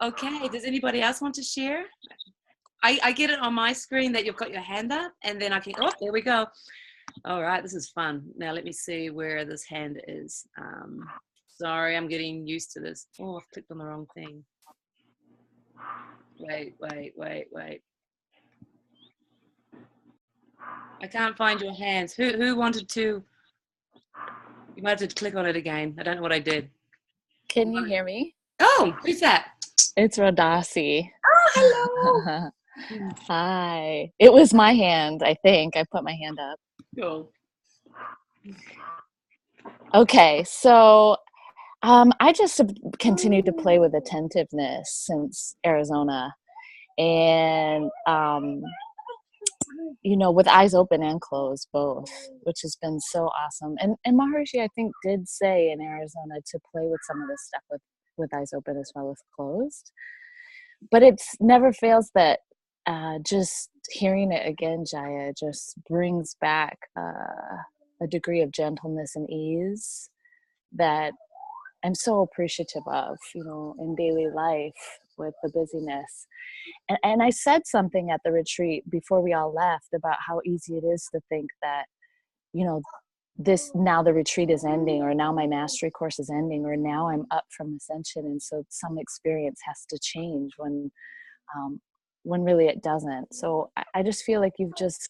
Okay, does anybody else want to share? I get it on my screen that you've got your hand up, and then I can, oh, there we go. All right, this is fun. Now let me see where this hand is. Sorry, I'm getting used to this. Oh, I've clicked on the wrong thing. Wait. I can't find your hands. Who wanted to? You might have to click on it again. I don't know what I did. Can you hear me? Oh, who's that? It's Rodasi. Oh, hello. Hi. It was my hand, I think. I put my hand up. Cool. Okay, so I just have continued to play with attentiveness since Arizona. And, with eyes open and closed, both, which has been so awesome. And Maharishi, I think, did say in Arizona to play with some of this stuff with eyes open as well as closed. But it's never fails that just hearing it again, Jaya, just brings back a degree of gentleness and ease that I'm so appreciative of, in daily life with the busyness. And I said something at the retreat before we all left about how easy it is to think that, now the retreat is ending, or now my mastery course is ending, or now I'm up from ascension. And so some experience has to change when really it doesn't. So I just feel like you've just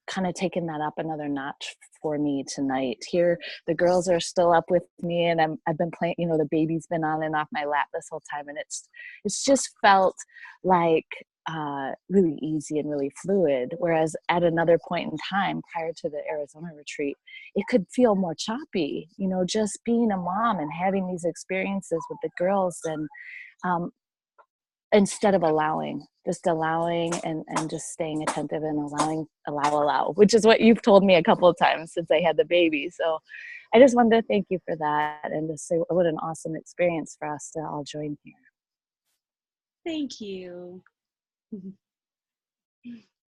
kind of taken that up another notch for me tonight. Here, the girls are still up with me, and I've been playing, the baby's been on and off my lap this whole time, and it's just felt like really easy and really fluid. Whereas at another point in time, prior to the Arizona retreat, it could feel more choppy, just being a mom and having these experiences with the girls, and instead of just allowing and just staying attentive and allow, which is what you've told me a couple of times since I had the baby. So I just wanted to thank you for that, and just say what an awesome experience for us to all join here. Thank you.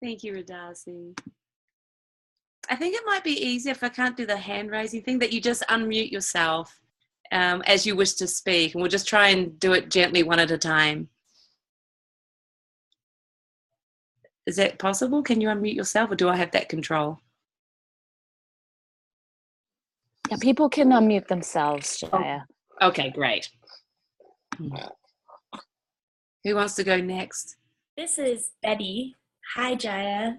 Thank you, Radasi. I think it might be easier, if I can't do the hand raising thing, that you just unmute yourself as you wish to speak, and we'll just try and do it gently one at a time. Is that possible? Can you unmute yourself, or do I have that control? Yeah, people can unmute themselves, Jaya. Okay, great. Who wants to go next? This is Betty. Hi, Jaya.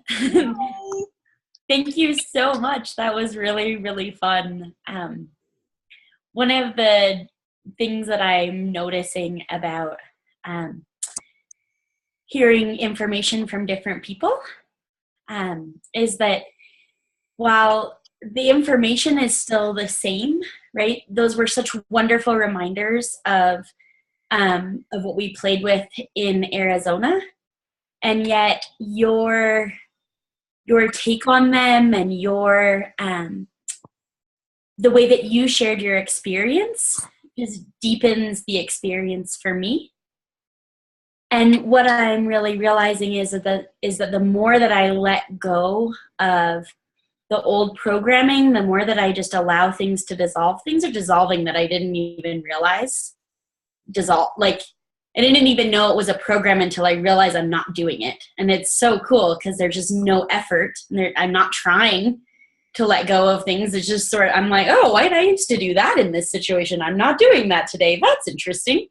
Thank you so much. That was really, really fun. One of the things that I'm noticing about hearing information from different people is that while the information is still the same, right? Those were such wonderful reminders of what we played with in Arizona, and yet your take on them and your the way that you shared your experience just deepens the experience for me. And what I'm really realizing is that the more that I let go of the old programming, the more that I just allow things to dissolve. Things are dissolving that I didn't even realize dissolve. Like, I didn't even know it was a program until I realized I'm not doing it. And it's so cool because there's just no effort. I'm not trying to let go of things. It's just sort of, I'm like, oh, why did I used to do that in this situation? I'm not doing that today. That's interesting.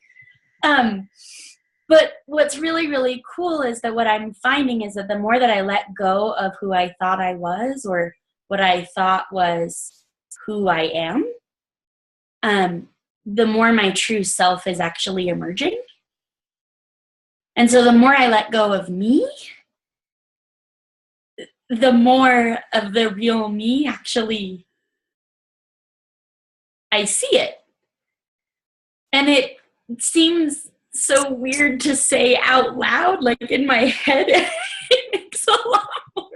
But what's really, really cool is that what I'm finding is that the more that I let go of who I thought I was, or what I thought was who I am, the more my true self is actually emerging. And so the more I let go of me, the more of the real me actually, I see it. And it seems so weird to say out loud, like in my head, it makes a lot more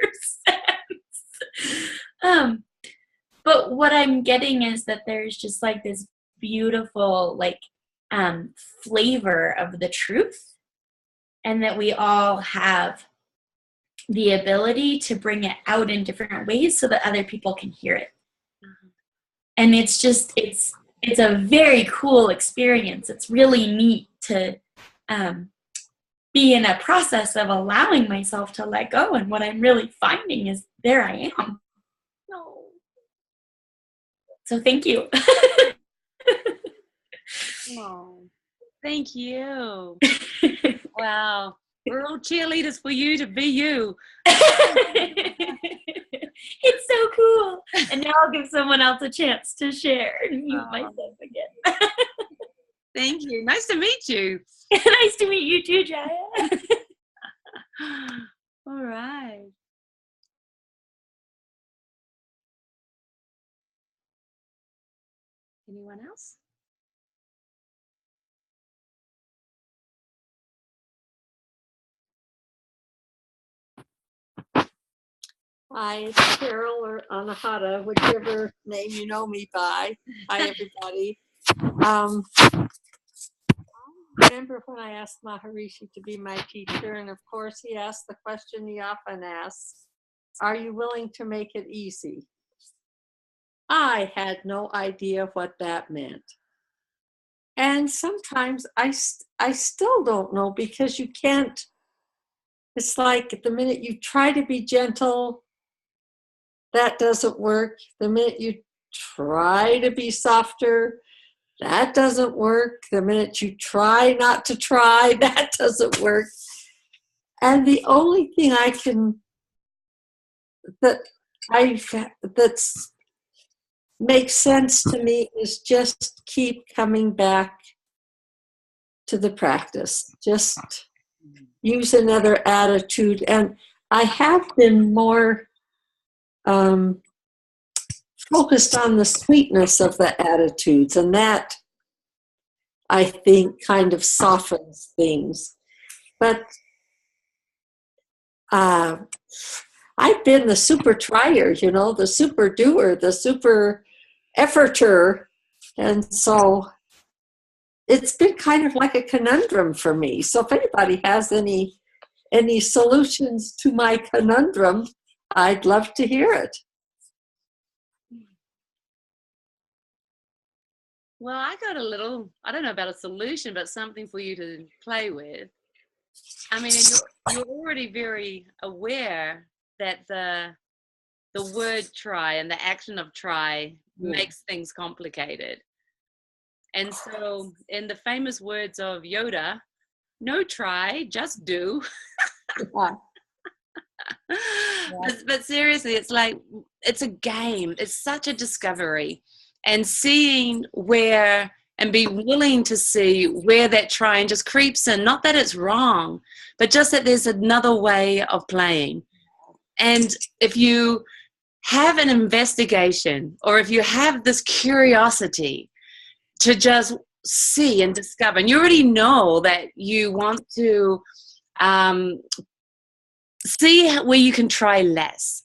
sense. But what I'm getting is that there's just like this beautiful, like, flavor of the truth, and that we all have the ability to bring it out in different ways so that other people can hear it. And it's just, it's a very cool experience. It's really neat to be in a process of allowing myself to let go. And what I'm really finding is there I am. No. So thank you. Oh, thank you. Wow. We're all cheerleaders for you to be you. It's so cool. And now I'll give someone else a chance to share and mute myself again. Thank you. Nice to meet you. Nice to meet you too, Jaya. All right. Anyone else? Hi, it's Carol or Anahata, whichever name you know me by. Hi, everybody. I remember when I asked Maharishi to be my teacher, and of course he asked the question he often asks, are you willing to make it easy? I had no idea what that meant. And sometimes I still don't know, because you can't, it's like the minute you try to be gentle, that doesn't work. The minute you try to be softer, that doesn't work. The minute you try not to try, that doesn't work. And the only thing that's makes sense to me is just keep coming back to the practice. Just use another attitude. And I have been more focused on the sweetness of the attitudes, and that, I think, kind of softens things. But I've been the super trier, the super doer, the super efforter. And so it's been kind of like a conundrum for me. So if anybody has any solutions to my conundrum, I'd love to hear it. Well, I got a little, I don't know about a solution, but something for you to play with. I mean, you're already very aware that the word try and the action of try makes things complicated. And so in the famous words of Yoda, no try, just do. But seriously, it's like, it's a game. It's such a discovery. And seeing where, and be willing to see where that trying just creeps in. Not that it's wrong, but just that there's another way of playing. And if you have an investigation, or if you have this curiosity to just see and discover, and you already know that you want to see where you can try less.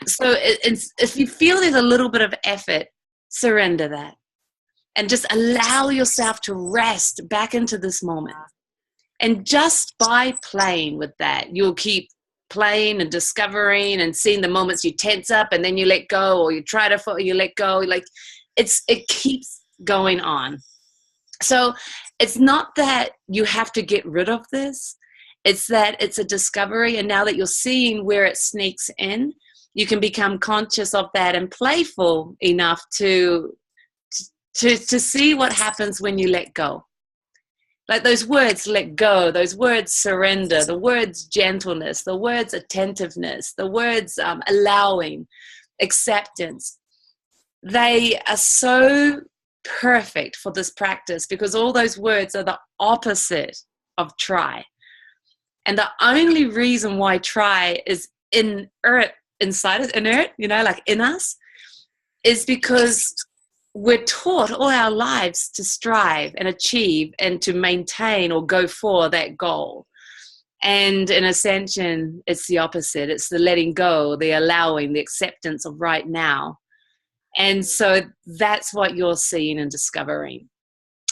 So if you feel there's a little bit of effort, surrender that and just allow yourself to rest back into this moment. And just by playing with that, you'll keep playing and discovering and seeing the moments you tense up and then you let go, or you try to you let go. Like it keeps going on. So it's not that you have to get rid of this. It's that it's a discovery, and now that you're seeing where it sneaks in, you can become conscious of that and playful enough to see what happens when you let go. Like those words, let go, those words, surrender, the words, gentleness, the words, attentiveness, the words, allowing, acceptance. They are so perfect for this practice, because all those words are the opposite of try. And the only reason why try is inert inside us, inert, like in us, is because we're taught all our lives to strive and achieve and to maintain or go for that goal. And in ascension, it's the opposite. It's the letting go, the allowing, the acceptance of right now. And so that's what you're seeing and discovering.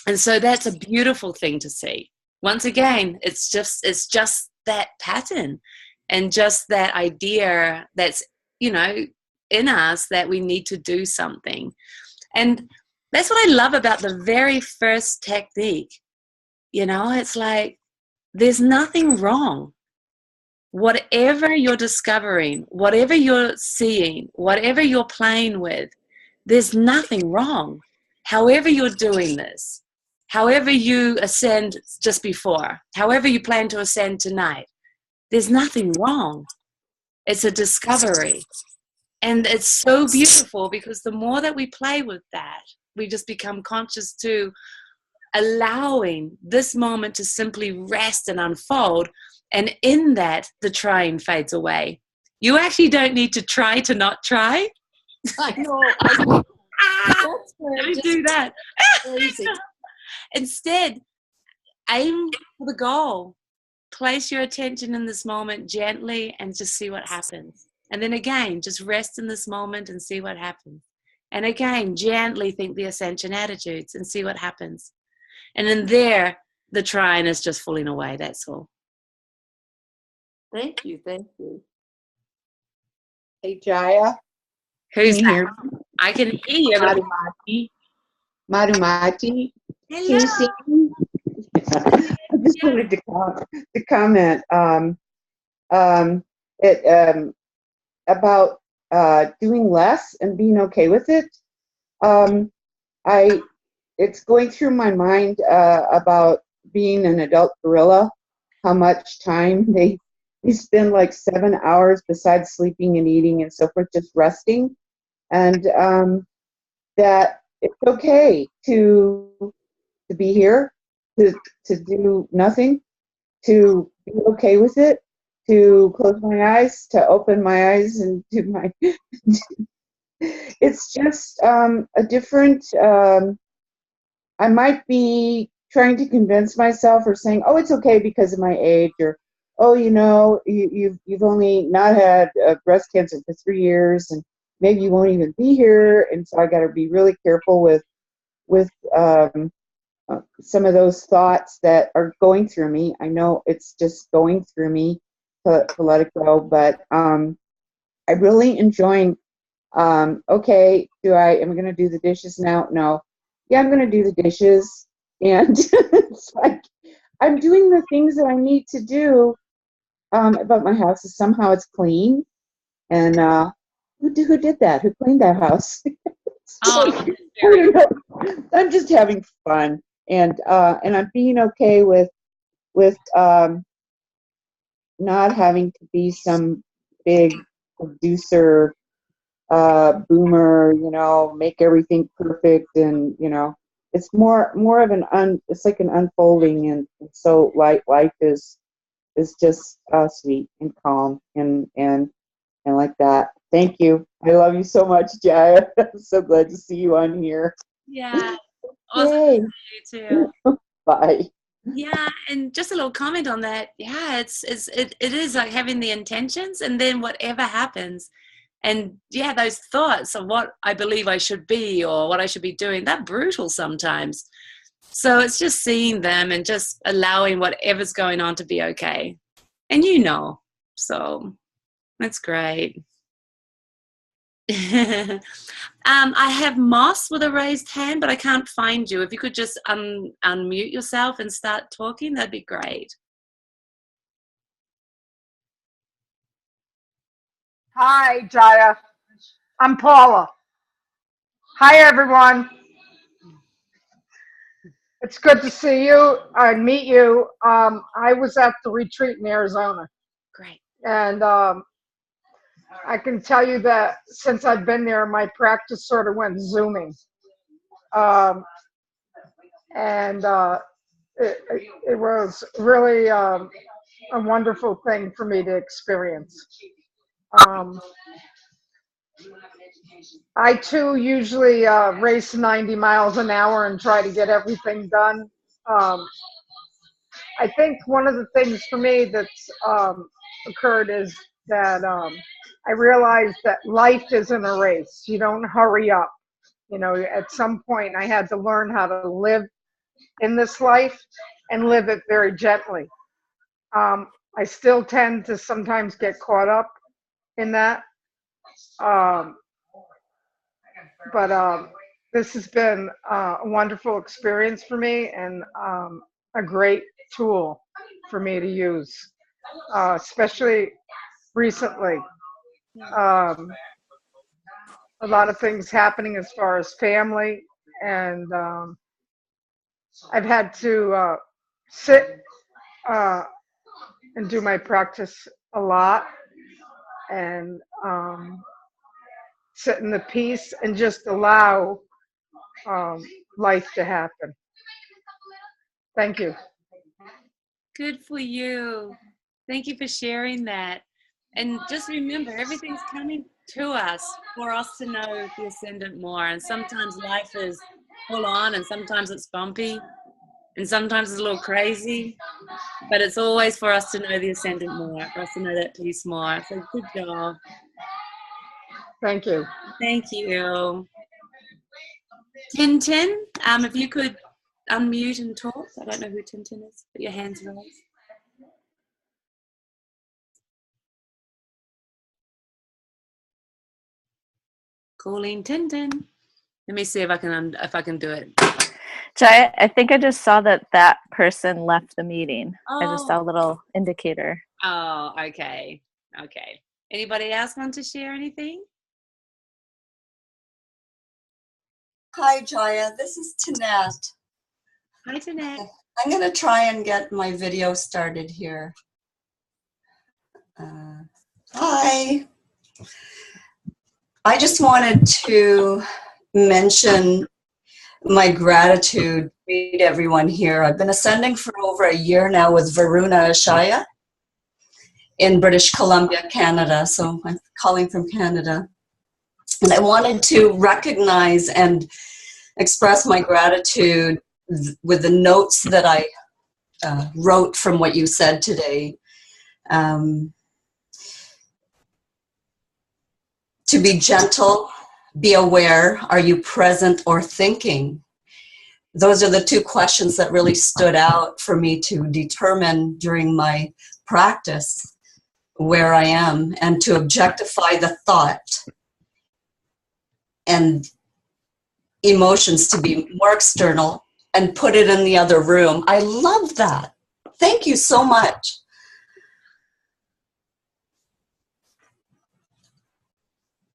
And so that's a beautiful thing to see. Once again, it's just that pattern and just that idea that's, you know, in us that we need to do something. And that's what I love about the very first technique. You know, it's like there's nothing wrong. Whatever you're discovering, whatever you're seeing, whatever you're playing with, there's nothing wrong. However you're doing this, however you ascend just before, however you plan to ascend tonight, there's nothing wrong. It's a discovery. And it's so beautiful because the more that we play with that, we just become conscious to allowing this moment to simply rest and unfold. And in that, the trying fades away. You actually don't need to try to not try. I know. That's where it Don't just do that. crazy. Instead, aim for the goal. Place your attention in this moment gently and just see what happens. And then again, just rest in this moment and see what happens. And again, gently think the ascension attitudes and see what happens. And in there, the trying is just falling away. That's all. Thank you. Thank you. Hey, Jaya. Who's Can you that? hear me? I can hear you. But Madhumati. Madhumati. Can hello. you see me? I just wanted to comment about doing less and being okay with it. It's going through my mind about being an adult gorilla, how much time they spend like 7 hours besides sleeping and eating and so forth, just resting. And that it's okay to be here, to do nothing, to be okay with it, to close my eyes, to open my eyes and do my it's just a different I might be trying to convince myself or saying, oh, it's okay because of my age, or oh, you know, you've only not had breast cancer for 3 years and maybe you won't even be here, and so I got to be really careful with some of those thoughts that are going through me. I know it's just going through me to let it go, but I'm really enjoying. Okay, am I going to do the dishes now? No. Yeah, I'm going to do the dishes, and it's like I'm doing the things that I need to do about my house. Somehow it's clean, and who did that? Who cleaned that house? Oh, I don't know. I'm just having fun, and I'm being okay with not having to be some big producer boomer, you know, make everything perfect, and you know, it's more of it's like an unfolding, and so life is just sweet and calm and like that. Thank you. I love you so much, Jaya. I'm so glad to see you on here. yeah. Awesome Yay. to see you too. Bye. Yeah, and just a little comment on that. Yeah, it is like having the intentions, and then whatever happens, and yeah, those thoughts of what I believe I should be or what I should be doing, they're brutal sometimes. So it's just seeing them and just allowing whatever's going on to be okay. And you know, so that's great. I have Moss with a raised hand, but I can't find you. If you could just unmute yourself and start talking, that'd be great. Hi, Jaya. I'm Paula. Hi, everyone. It's good to see you and meet you. I was at the retreat in Arizona, Great. and I can tell you that since I've been there, my practice sort of went zooming. And it was really a wonderful thing for me to experience. I too usually race 90 miles an hour and try to get everything done. Um, I think one of the things for me that's occurred is that I realized that life isn't a race. You don't hurry up. You know, at some point I had to learn how to live in this life and live it very gently. I still tend to sometimes get caught up in that. Um, but this has been a wonderful experience for me and a great tool for me to use, especially recently. Um, a lot of things happening as far as family, and I've had to sit and do my practice a lot and sit in the peace and just allow um, life to happen. Thank you. Good for you. Thank you for sharing that. And just remember, everything's coming to us for us to know the ascendant more. And sometimes life is full on, and sometimes it's bumpy, and sometimes it's a little crazy. But it's always for us to know the ascendant more, for us to know that peace more. So good job. Thank you. Thank you. Tintin, if you could unmute and talk. I don't know who Tintin is, but your hand's raised. Calling Tintin. Let me see if I can do it. Jaya, I think I just saw that person left the meeting. I just saw Oh. a little indicator. Oh, okay. Okay. Anybody else want to share anything? Hi, Jaya. This is Tanette. Hi, Tanette. I'm going to try and get my video started here. Hi. I just wanted to mention my gratitude to everyone here. I've been ascending for over a year now with Varuna Ashaya in British Columbia, Canada. So I'm calling from Canada. And I wanted to recognize and express my gratitude with the notes that I wrote from what you said today. To be gentle, be aware, are you present or thinking? Those are the two questions that really stood out for me to determine during my practice where I am, and to objectify the thought and emotions to be more external and put it in the other room. I love that. Thank you so much.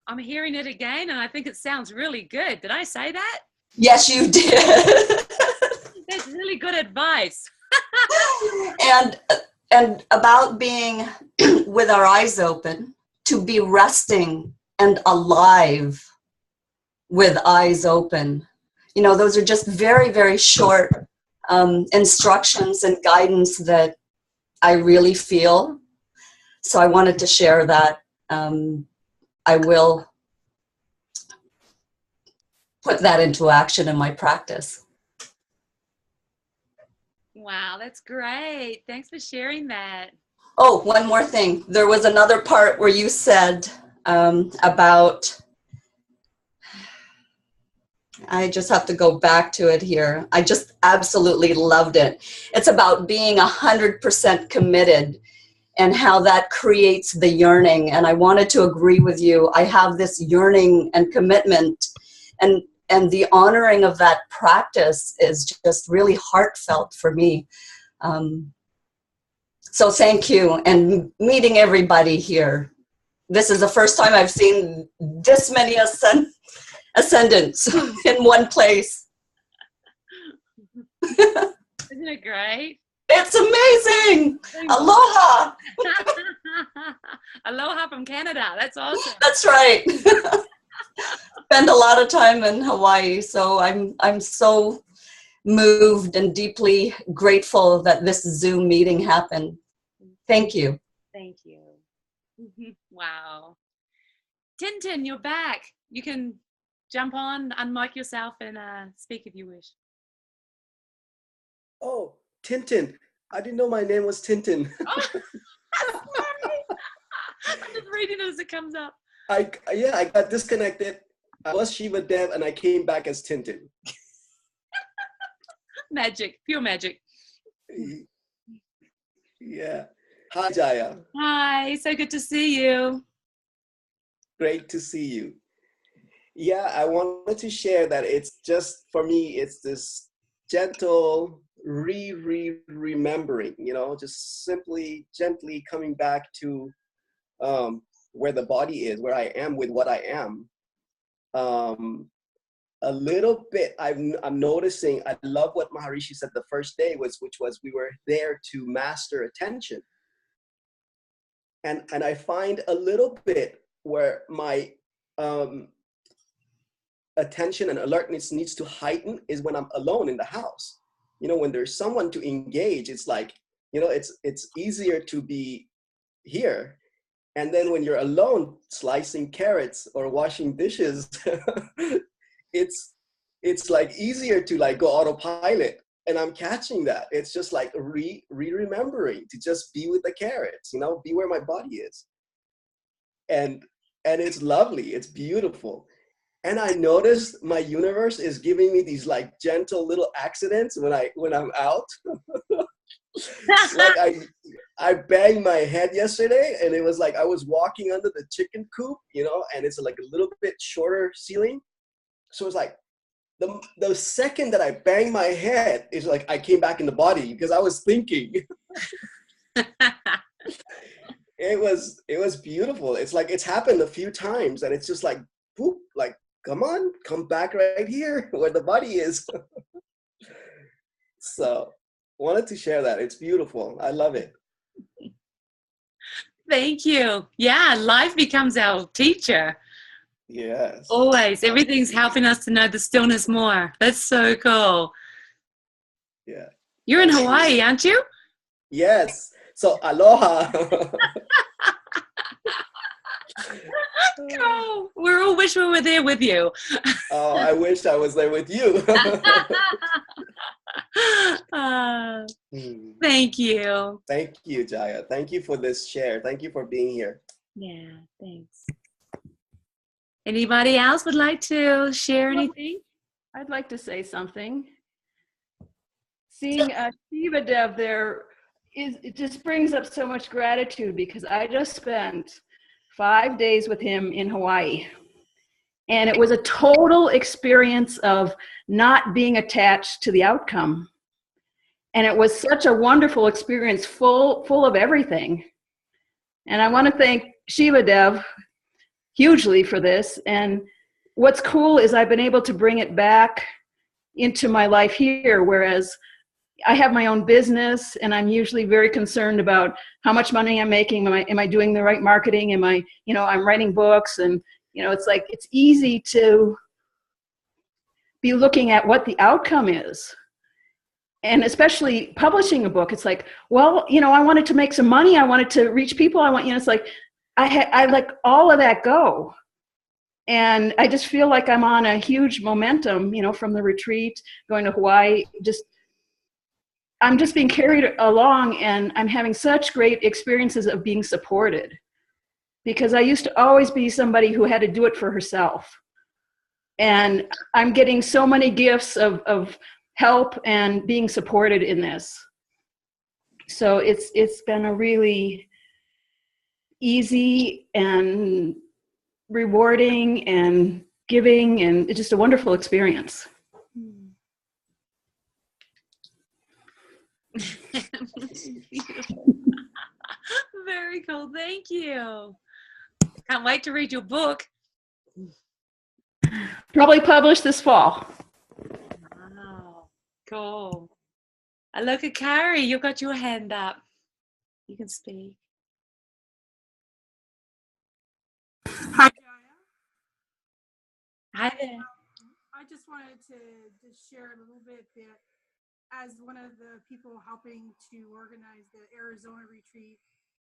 I'm hearing it again, and I think it sounds really good. Did I say that? Yes, you did. That's really good advice. and about being with our eyes open, to be resting and alive with eyes open. You know, those are just very, very short instructions and guidance that I really feel. So I wanted to share that. I will put that into action in my practice. Wow, that's great. Thanks for sharing that. Oh, one more thing. There was another part where you said about, I just have to go back to it here. I just absolutely loved it. It's about being 100% committed and how that creates the yearning. And I wanted to agree with you. I have this yearning and commitment, and the honoring of that practice is just really heartfelt for me. So thank you, and meeting everybody here. This is the first time I've seen this many ascendants in one place. Isn't it great? It's amazing. Aloha. Aloha from Canada. That's awesome. That's right. Spend a lot of time in Hawaii, so I'm so moved and deeply grateful that this Zoom meeting happened. Thank you. Thank you. Wow. Tintin, you're back. You can jump on, unmic yourself, and speak if you wish. Oh, Tintin. I didn't know my name was Tintin. Oh, sorry. I'm just reading it as it comes up. I got disconnected. I was Shiva Dev and I came back as Tintin. Magic, pure magic. Yeah. Hi, Jaya. Hi, so good to see you. Great to see you. Yeah, I wanted to share that it's just, for me, it's this gentle remembering, just simply, gently coming back to where the body is, where I am with what I am. A little bit, I'm noticing, I love what Maharishi said the first day, which was we were there to master attention. And I find a little bit where my attention and alertness needs to heighten is when I'm alone in the house. When there's someone to engage, it's like, it's easier to be here. And then when you're alone slicing carrots or washing dishes, it's like easier to like go autopilot. And I'm catching that. It's just like remembering to just be with the carrots, be where my body is. And it's lovely, it's beautiful. And I noticed my universe is giving me these like gentle little accidents when I'm out. Like I banged my head yesterday, and it was like I was walking under the chicken coop, and it's like a little bit shorter ceiling. So it's like the second that I banged my head is like I came back in the body because I was thinking. It was beautiful. It's like it's happened a few times, and it's just like, boop, like, come on, come back right here where the body is. So wanted to share that. It's beautiful. I love it. Thank you. Yeah, life becomes our teacher. Yes. Always. Everything's helping us to know the stillness more. That's so cool. Yeah. You're in Hawaii, aren't you? Yes. So aloha. Cool. We all wish we were there with you. Oh, I wish I was there with you. Thank you. Thank you, Jaya. Thank you for this share. Thank you for being here. Yeah, thanks. Anybody else would like to share anything? I'd like to say something. Seeing Shiva Dev there it just brings up so much gratitude because I just spent 5 days with him in Hawaii. And it was a total experience of not being attached to the outcome. And it was such a wonderful experience, full of everything. And I want to thank Shiva Dev hugely for this. And what's cool is I've been able to bring it back into my life here, whereas I have my own business and I'm usually very concerned about how much money I'm making. Am I doing the right marketing? I'm writing books, and it's like, it's easy to be looking at what the outcome is. And especially publishing a book, it's like, well, I wanted to make some money. I wanted to reach people. it's like, I let all of that go. And I just feel like I'm on a huge momentum, from the retreat, going to Hawaii, I'm just being carried along, and I'm having such great experiences of being supported, because I used to always be somebody who had to do it for herself. And I'm getting so many gifts of help and being supported in this. So it's been a really easy and rewarding and giving, and it's just a wonderful experience. Very cool. Thank you. Can't wait to read your book. Probably published this fall. Wow. Cool. I look at Carrie. You got your hand up. You can speak. Hi, Jaya. Hi there. I just wanted to just share a little bit that as one of the people helping to organize the Arizona retreat,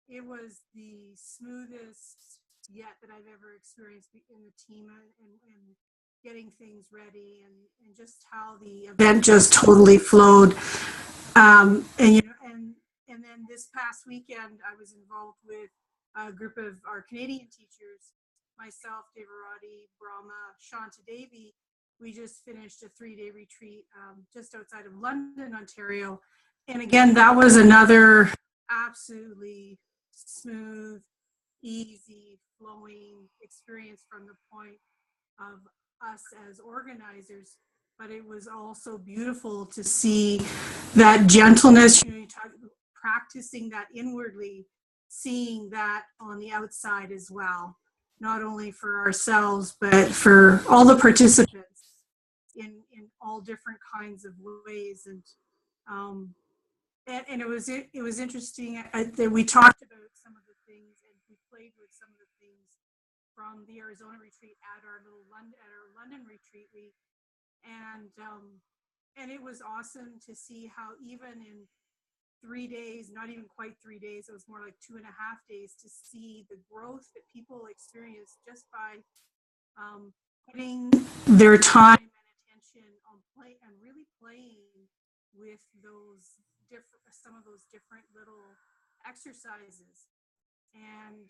it was the smoothest yet that I've ever experienced in the team and getting things ready and just how the event just totally flowed. And you know, and then this past weekend, I was involved with a group of our Canadian teachers, myself, Devarati, Brahma, Shanta Devi. We just finished a 3-day retreat just outside of London, Ontario. And again, that was another absolutely smooth, easy, flowing experience from the point of us as organizers. But it was also beautiful to see that gentleness, you know, practicing that inwardly, seeing that on the outside as well, not only for ourselves, but for all the participants in all different kinds of ways. And it was interesting that we talked about some of the things and we played with some of the things from the Arizona retreat at our London retreat week, and it was awesome to see how even in 3 days, not even quite 3 days, it was more like 2.5 days, to see the growth that people experience just by putting their time and attention on play and really playing with those different, some of those different little exercises, and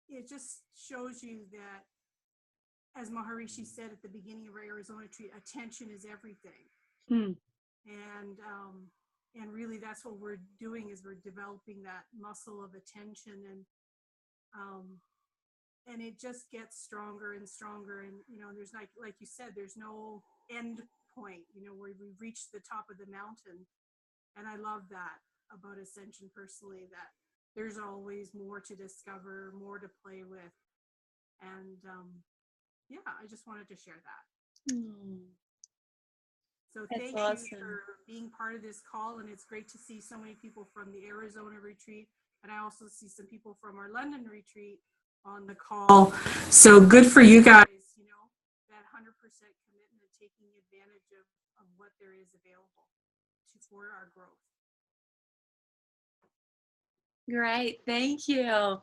it just shows you that, as Maharishi said at the beginning of our Arizona retreat, attention is everything. And really that's what we're doing, is we're developing that muscle of attention, and it just gets stronger and stronger. And you know, there's like you said, there's no end point, you know, where we've reached the top of the mountain. And I love that about Ascension personally, that there's always more to discover, more to play with. And yeah, I just wanted to share that. So thank you for being part of this call, and it's great to see so many people from the Arizona retreat, and I also see some people from our London retreat on the call. So good for you guys, you know, that 100% commitment, taking advantage of what there is available for our growth. Great, thank you.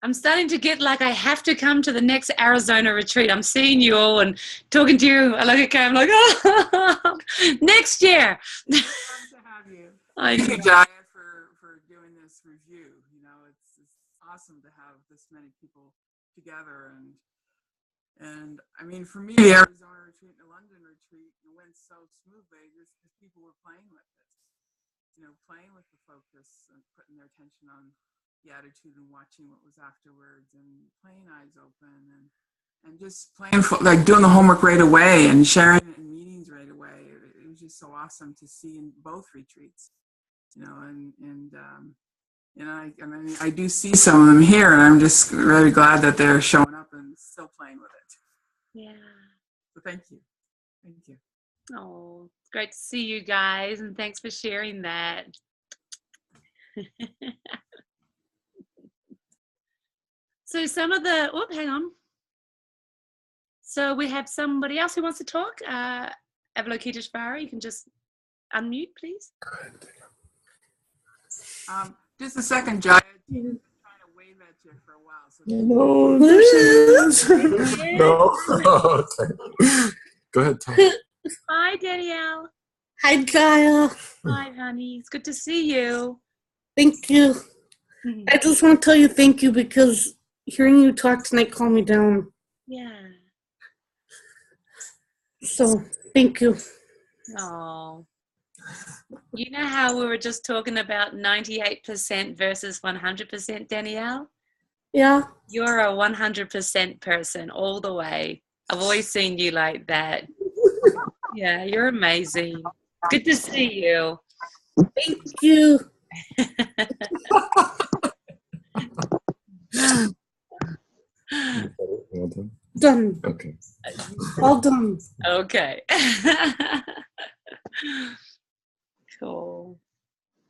I'm starting to get like I have to come to the next Arizona retreat. I'm seeing you all and talking to you. I look at Cam, like, oh, next year. Love to have you. Thank you, Jaya, for doing this review. You know, it's awesome to have this many people together, and I mean, for me, the Arizona retreat and the London retreat went so smoothly just because people were playing with it. You know, playing with the focus and putting their attention on the attitude and watching what was afterwards, and playing eyes open, and just playing like doing the homework right away and sharing it in meetings right away. It was just so awesome to see in both retreats, you know, and you know, I mean, I do see some of them here, and I'm just really glad that they're showing up and still playing with it. Yeah. So thank you. Thank you. Oh, it's great to see you guys, and thanks for sharing that. So some of the, oh, hang on. So we have somebody else who wants to talk. Avalokiteshvara, you can just unmute, please. Just a second, Jaya. I've been trying to wave at you for a while. So No, there she is. No. Okay. Go ahead, Tom. Hi, Danielle. Hi, Jaya. Hi, honey. It's good to see you. Thank you. I just want to tell you thank you, because hearing you talk tonight calmed me down. Yeah. So, thank you. Oh. You know how we were just talking about 98% versus 100%, Danielle? Yeah. You're a 100% person all the way. I've always seen you like that. Yeah, you're amazing. Good to see you. Thank you. Done. Okay. All done. Okay. Cool.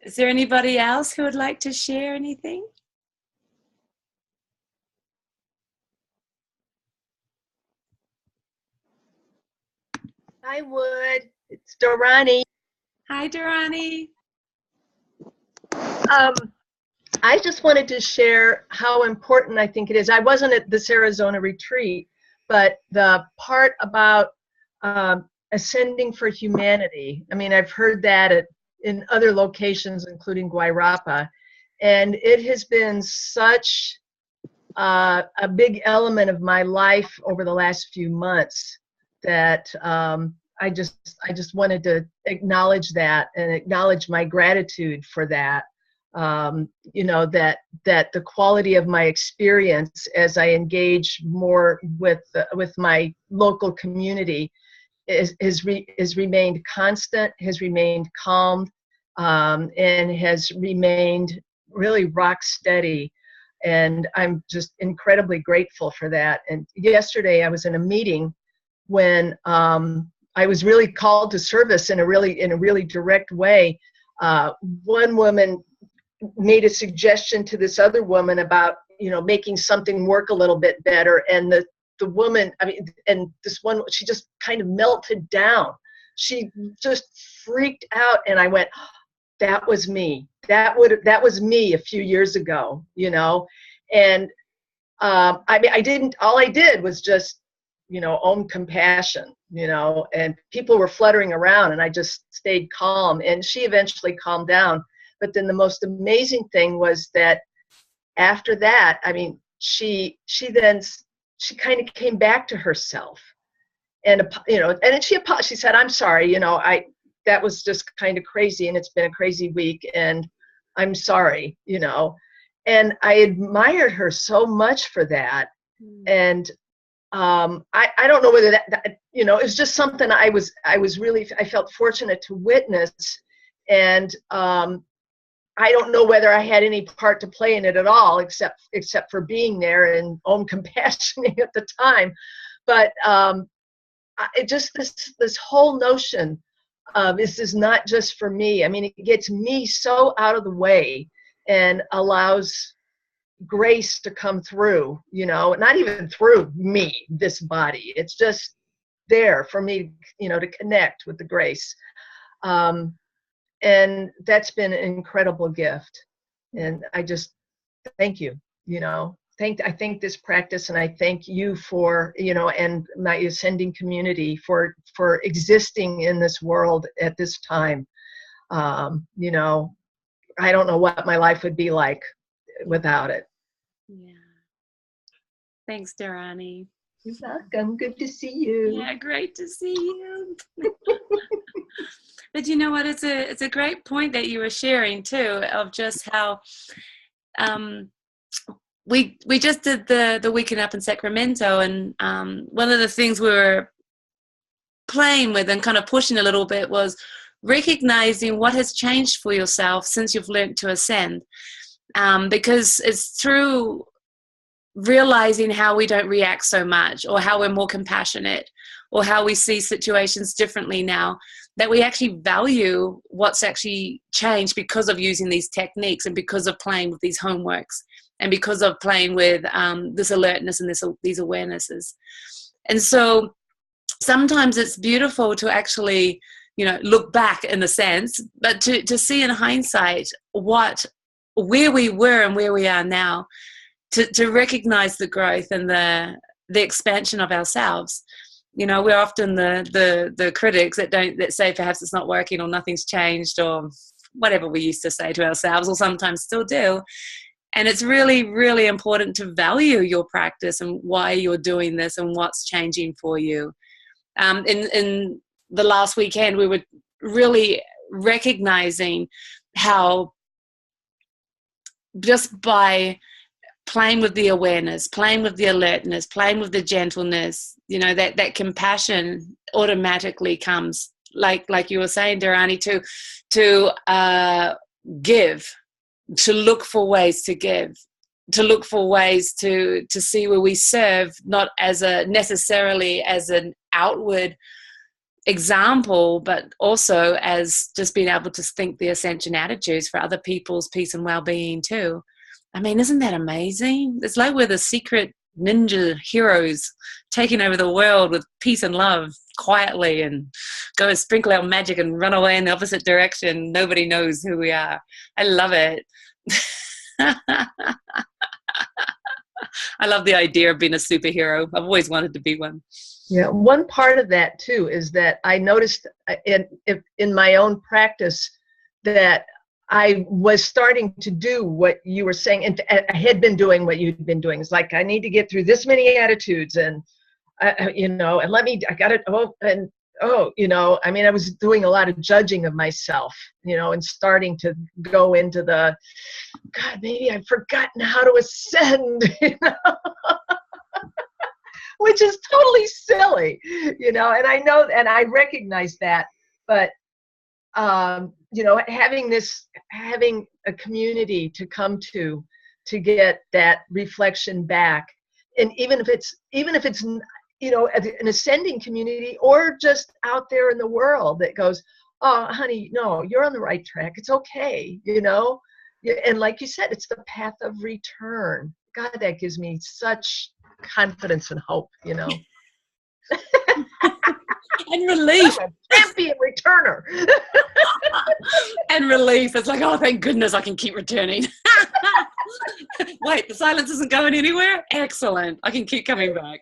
Is there anybody else who would like to share anything? I would. It's Dorani. Hi, Durrani. I just wanted to share how important I think it is. I wasn't at this Arizona retreat, but the part about ascending for humanity, I mean, I've heard that in other locations, including Guairapa, and it has been such a big element of my life over the last few months that I just wanted to acknowledge that and acknowledge my gratitude for that. You know, that the quality of my experience as I engage more with my local community has remained constant, has remained calm, and has remained really rock steady. And I'm just incredibly grateful for that. And yesterday I was in a meeting when I was really called to service in a really direct way. One woman made a suggestion to this other woman about, you know, making something work a little bit better, and the woman, I mean, and this one, she just kind of melted down. She just freaked out, and I went, that was me. That was me a few years ago, you know. And I mean, all I did was just, you know, own compassion, you know, and people were fluttering around, and I just stayed calm, and she eventually calmed down. But then the most amazing thing was that after that, I mean, she kind of came back to herself, and, you know, and then she said, I'm sorry, you know, that was just kind of crazy, and it's been a crazy week, and I'm sorry, you know. And I admired her so much for that. And I don't know whether that, you know, it's just something I felt fortunate to witness. And I don't know whether I had any part to play in it at all, except for being there and own compassioning at the time. But it just, this whole notion of this is not just for me. I mean, it gets me so out of the way and allows grace to come through, you know, not even through me, this body. It's just there for me, you know, to connect with the grace. And that's been an incredible gift. And I just thank you, you know, I thank this practice, and I thank you for, you know, and my ascending community for existing in this world at this time. You know, I don't know what my life would be like without it. Yeah. Thanks, Dharani. You're welcome. Good to see you. Yeah, great to see you. But you know what? It's a great point that you were sharing too, of just how we just did the weekend up in Sacramento, and one of the things we were playing with and kind of pushing a little bit was recognizing what has changed for yourself since you've learned to ascend, because it's through realizing how we don't react so much, or how we're more compassionate, or how we see situations differently now, that we actually value what's actually changed because of using these techniques, and because of playing with these homeworks, and because of playing with this alertness and these awarenesses. And so sometimes it's beautiful to actually, you know, look back in a sense, but to see in hindsight where we were and where we are now, to recognize the growth and the expansion of ourselves. You know, we're often the critics that say perhaps it's not working, or nothing's changed, or whatever we used to say to ourselves, or sometimes still do. And it's really, really important to value your practice and why you're doing this and what's changing for you. In the last weekend, we were really recognizing how just by playing with the awareness, playing with the alertness, playing with the gentleness, you know, that compassion automatically comes, like you were saying, Dharani, to give, to look for ways to give, to look for ways to see where we serve, not as necessarily as an outward example, but also as just being able to think the ascension attitudes for other people's peace and well-being too. I mean, isn't that amazing? It's like we're the secret ninja heroes taking over the world with peace and love quietly, and go and sprinkle our magic and run away in the opposite direction. Nobody knows who we are. I love it. I love the idea of being a superhero. I've always wanted to be one. Yeah, one part of that too is that I noticed in my own practice that I was starting to do what you were saying, and I had been doing what you'd been doing. It's like, I need to get through this many attitudes, and and I got it. I mean, I was doing a lot of judging of myself, and starting to go into God, maybe I've forgotten how to ascend, which is totally silly, and I know, and I recognize that, but having a community to come to get that reflection back, and even if it's an ascending community, or just out there in the world that goes, oh honey, no, you're on the right track, it's okay, and like you said, it's the path of return. God, that gives me such confidence and hope, and relief. I'm a champion returner. And relief. It's like, oh, thank goodness I can keep returning. Wait, the silence isn't going anywhere? Excellent. I can keep coming back.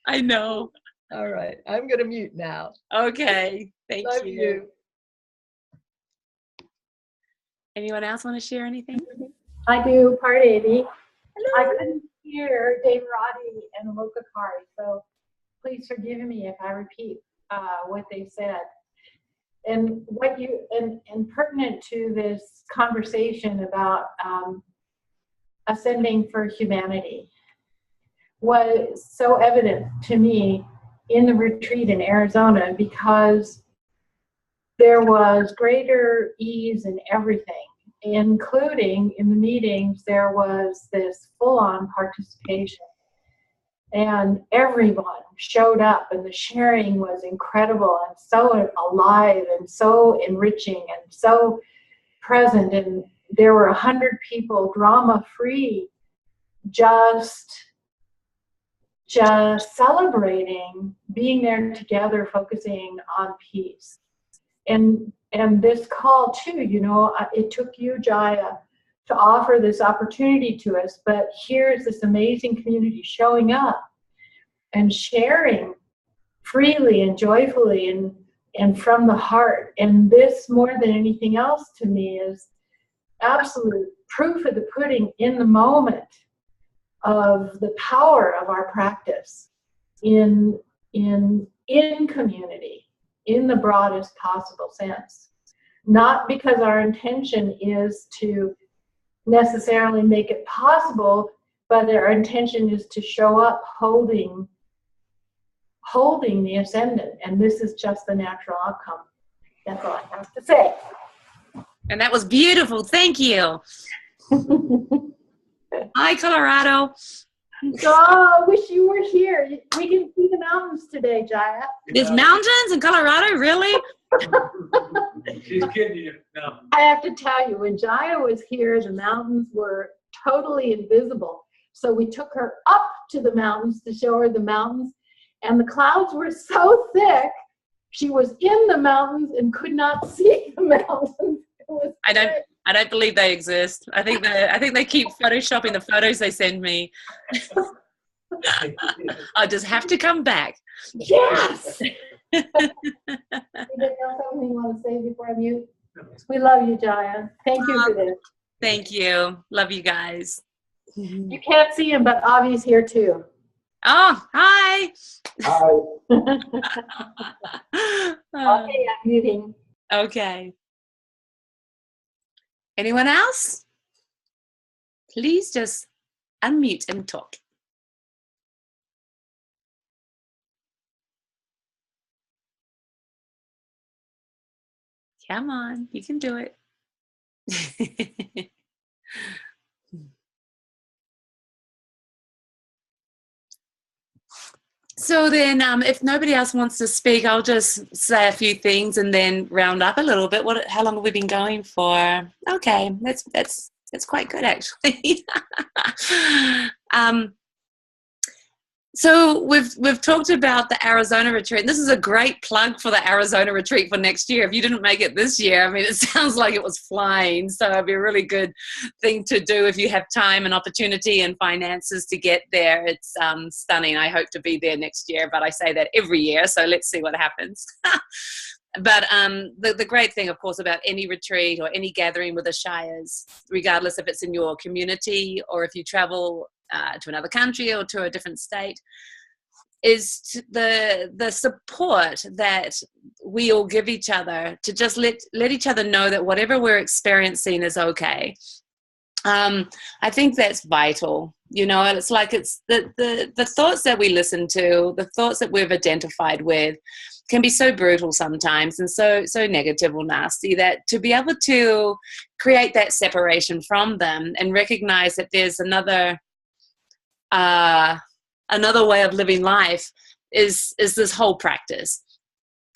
I know. All right. I'm going to mute now. Okay. Thank Love you. Anyone else want to share anything? I do, part 80. I couldn't hear Dave Roddy and Loka Kari, so please forgive me if I repeat what they said. And and pertinent to this conversation about ascending for humanity was so evident to me in the retreat in Arizona, because there was greater ease in everything, including in the meetings. There was this full-on participation, and everyone showed up, and the sharing was incredible and so alive and so enriching and so present. And there were 100 people, drama-free, just celebrating being there together, focusing on peace. And this call too, it took you, Jaya, to offer this opportunity to us, but here's this amazing community showing up and sharing freely and joyfully and from the heart. And this, more than anything else to me, is absolute proof of the pudding in the moment of the power of our practice in community, in the broadest possible sense. Not because our intention is to necessarily make it possible, but our intention is to show up holding the ascendant, and this is just the natural outcome. That's all I have to say. And that was beautiful. Thank you. Hi, Colorado. Oh, wish you were here. We can see the mountains today, Jaya. There's mountains in Colorado, really? She's kidding you. No. I have to tell you, when Jaya was here, the mountains were totally invisible. So we took her up to the mountains to show her the mountains, and the clouds were so thick, she was in the mountains and could not see the mountains. I don't believe they exist. I think they keep photoshopping the photos they send me. I just have to come back. Yes. Anything else you want to say before I mute? We love you, Jaya. Thank you for this. Thank you. Love you guys. You can't see him, but Avi's here too. Oh, hi. Hi. Okay, I'm muting. Okay. Anyone else? Please just unmute and talk. Come on, you can do it. So then, if nobody else wants to speak, I'll just say a few things and then round up a little bit. How long have we been going for? Okay, that's quite good actually. So we've talked about the Arizona retreat. This is a great plug for the Arizona retreat for next year. If you didn't make it this year, I mean, it sounds like it was flying. So it'd be a really good thing to do if you have time and opportunity and finances to get there. It's stunning. I hope to be there next year, but I say that every year. So let's see what happens. But the great thing, of course, about any retreat or any gathering with the Shires, regardless if it's in your community or if you travel to another country or to a different state, is the support that we all give each other to just let each other know that whatever we're experiencing is okay. I think that's vital. You know, it's like it's the thoughts that we listen to, the thoughts that we've identified with, can be so brutal sometimes and so negative or nasty, that to be able to create that separation from them and recognize that there's another way of living life is this whole practice.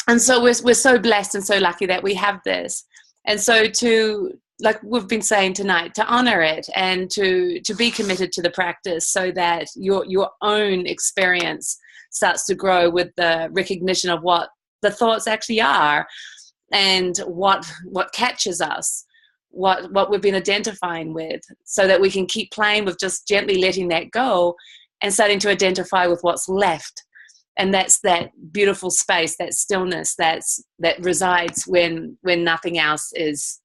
And so we're so blessed and so lucky that we have this. And so to, like we've been saying tonight, to honor it and to be committed to the practice so that your own experience starts to grow with the recognition of what the thoughts actually are and what catches us, what we've been identifying with, so that we can keep playing with just gently letting that go and starting to identify with what's left. And that's that beautiful space, that stillness that resides when nothing else is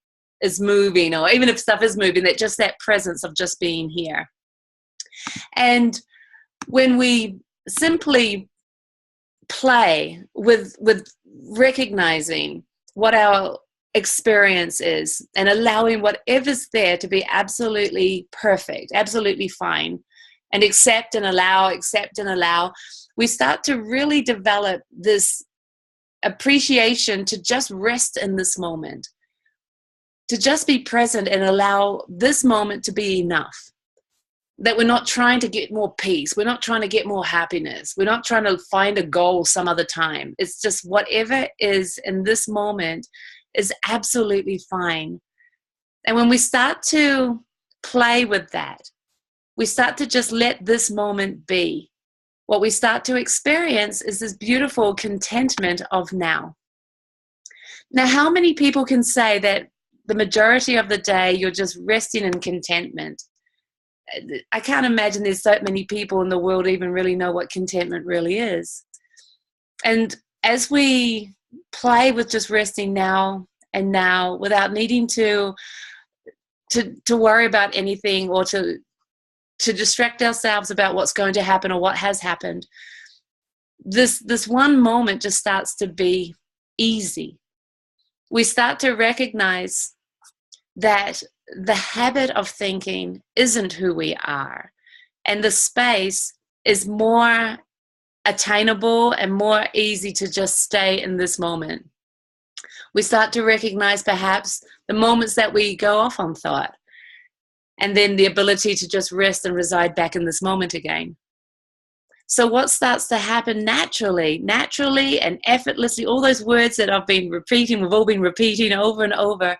moving, or even if stuff is moving, that just that presence of just being here. And when we simply play with recognizing what our experience is and allowing whatever's there to be absolutely perfect, absolutely fine, and accept and allow, we start to really develop this appreciation to just rest in this moment, to just be present and allow this moment to be enough. That we're not trying to get more peace. We're not trying to get more happiness. We're not trying to find a goal some other time. It's just whatever is in this moment is absolutely fine. And when we start to play with that, we start to just let this moment be. What we start to experience is this beautiful contentment of now. Now, how many people can say that the majority of the day you're just resting in contentment? I can't imagine there's so many people in the world even really know what contentment really is. And as we play with just resting now and now, without needing to worry about anything or to distract ourselves about what's going to happen or what has happened, this one moment just starts to be easy. We start to recognize that the habit of thinking isn't who we are, and the space is more attainable and more easy to just stay in this moment. We start to recognize perhaps the moments that we go off on thought, and then the ability to just rest and reside back in this moment again. So what starts to happen naturally and effortlessly, all those words that I've been repeating, we've all been repeating over and over,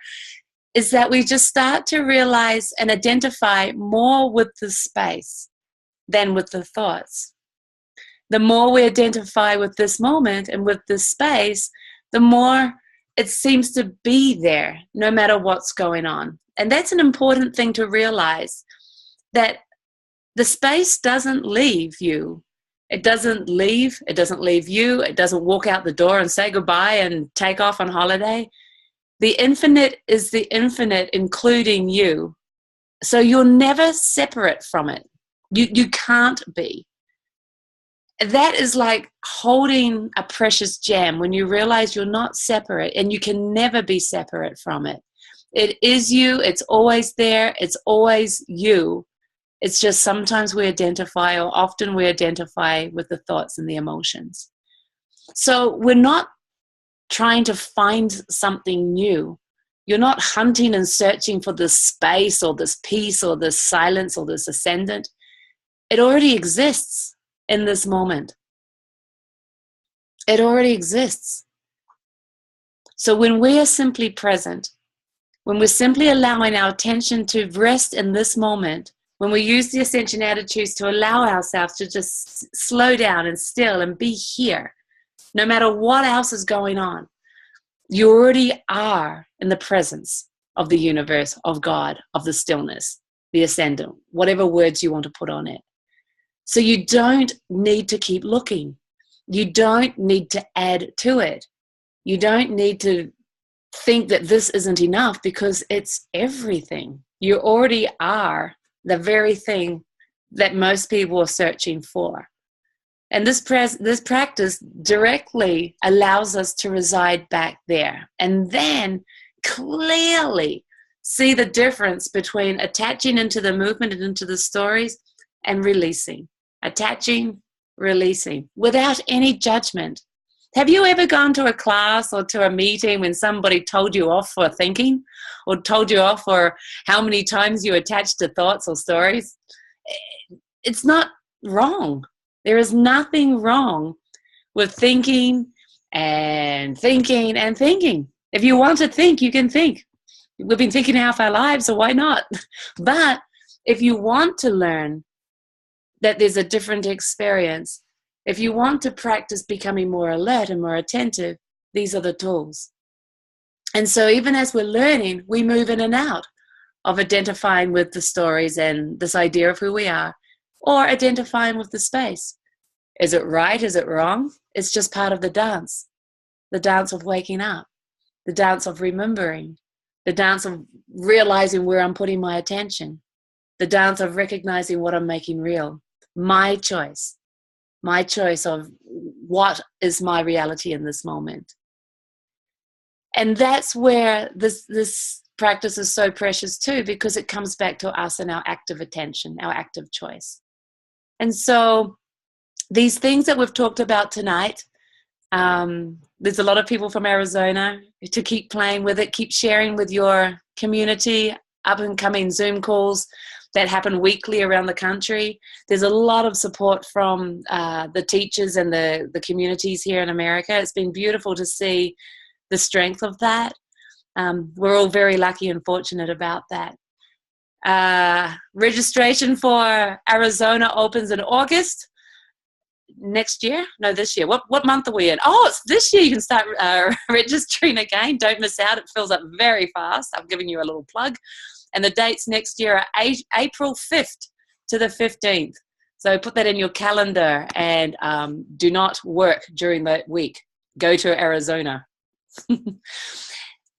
is that we just start to realize and identify more with the space than with the thoughts. The more we identify with this moment and with this space, the more it seems to be there, no matter what's going on. And that's an important thing to realize, that the space doesn't leave you. It doesn't leave you. It doesn't walk out the door and say goodbye and take off on holiday. The infinite is the infinite, including you. So you're never separate from it. You can't be. That is like holding a precious gem when you realize you're not separate, and you can never be separate from it. It is you. It's always there. It's always you. It's just sometimes we identify, or often we identify, with the thoughts and the emotions. So we're not trying to find something new. You're not hunting and searching for this space or this peace or this silence or this ascendant. It already exists in this moment. It already exists. So when we are simply present, when we're simply allowing our attention to rest in this moment, when we use the ascension attitudes to allow ourselves to just slow down and still and be here, no matter what else is going on, you already are in the presence of the universe, of God, of the stillness, the ascendant, whatever words you want to put on it. So you don't need to keep looking. You don't need to add to it. You don't need to think that this isn't enough, because it's everything. You already are the very thing that most people are searching for. And this practice directly allows us to reside back there, and then clearly see the difference between attaching into the movement and into the stories and releasing. Attaching, releasing, without any judgment. Have you ever gone to a class or to a meeting when somebody told you off for thinking, or told you off for how many times you attached to thoughts or stories? It's not wrong. There is nothing wrong with thinking and thinking and thinking. If you want to think, you can think. We've been thinking half our lives, so why not? But if you want to learn that there's a different experience, if you want to practice becoming more alert and more attentive, these are the tools. And so even as we're learning, we move in and out of identifying with the stories and this idea of who we are, or identifying with the space. Is it right? Is it wrong? It's just part of the dance of waking up, the dance of remembering, the dance of realizing where I'm putting my attention, the dance of recognizing what I'm making real. My choice of what is my reality in this moment. And that's where this practice is so precious too, because it comes back to us and our active attention, our active choice. And so these things that we've talked about tonight, there's a lot of people from Arizona to keep playing with it, keep sharing with your community, up and coming Zoom calls that happen weekly around the country. There's a lot of support from the teachers and the communities here in America. It's been beautiful to see the strength of that. We're all very lucky and fortunate about that. Registration for Arizona opens in August next year. No, this year. What month are we in? Oh, it's this year. You can start registering again. Don't miss out. It fills up very fast. I'm giving you a little plug. And the dates next year are April 5th to the 15th. So put that in your calendar, and do not work during that week. Go to Arizona.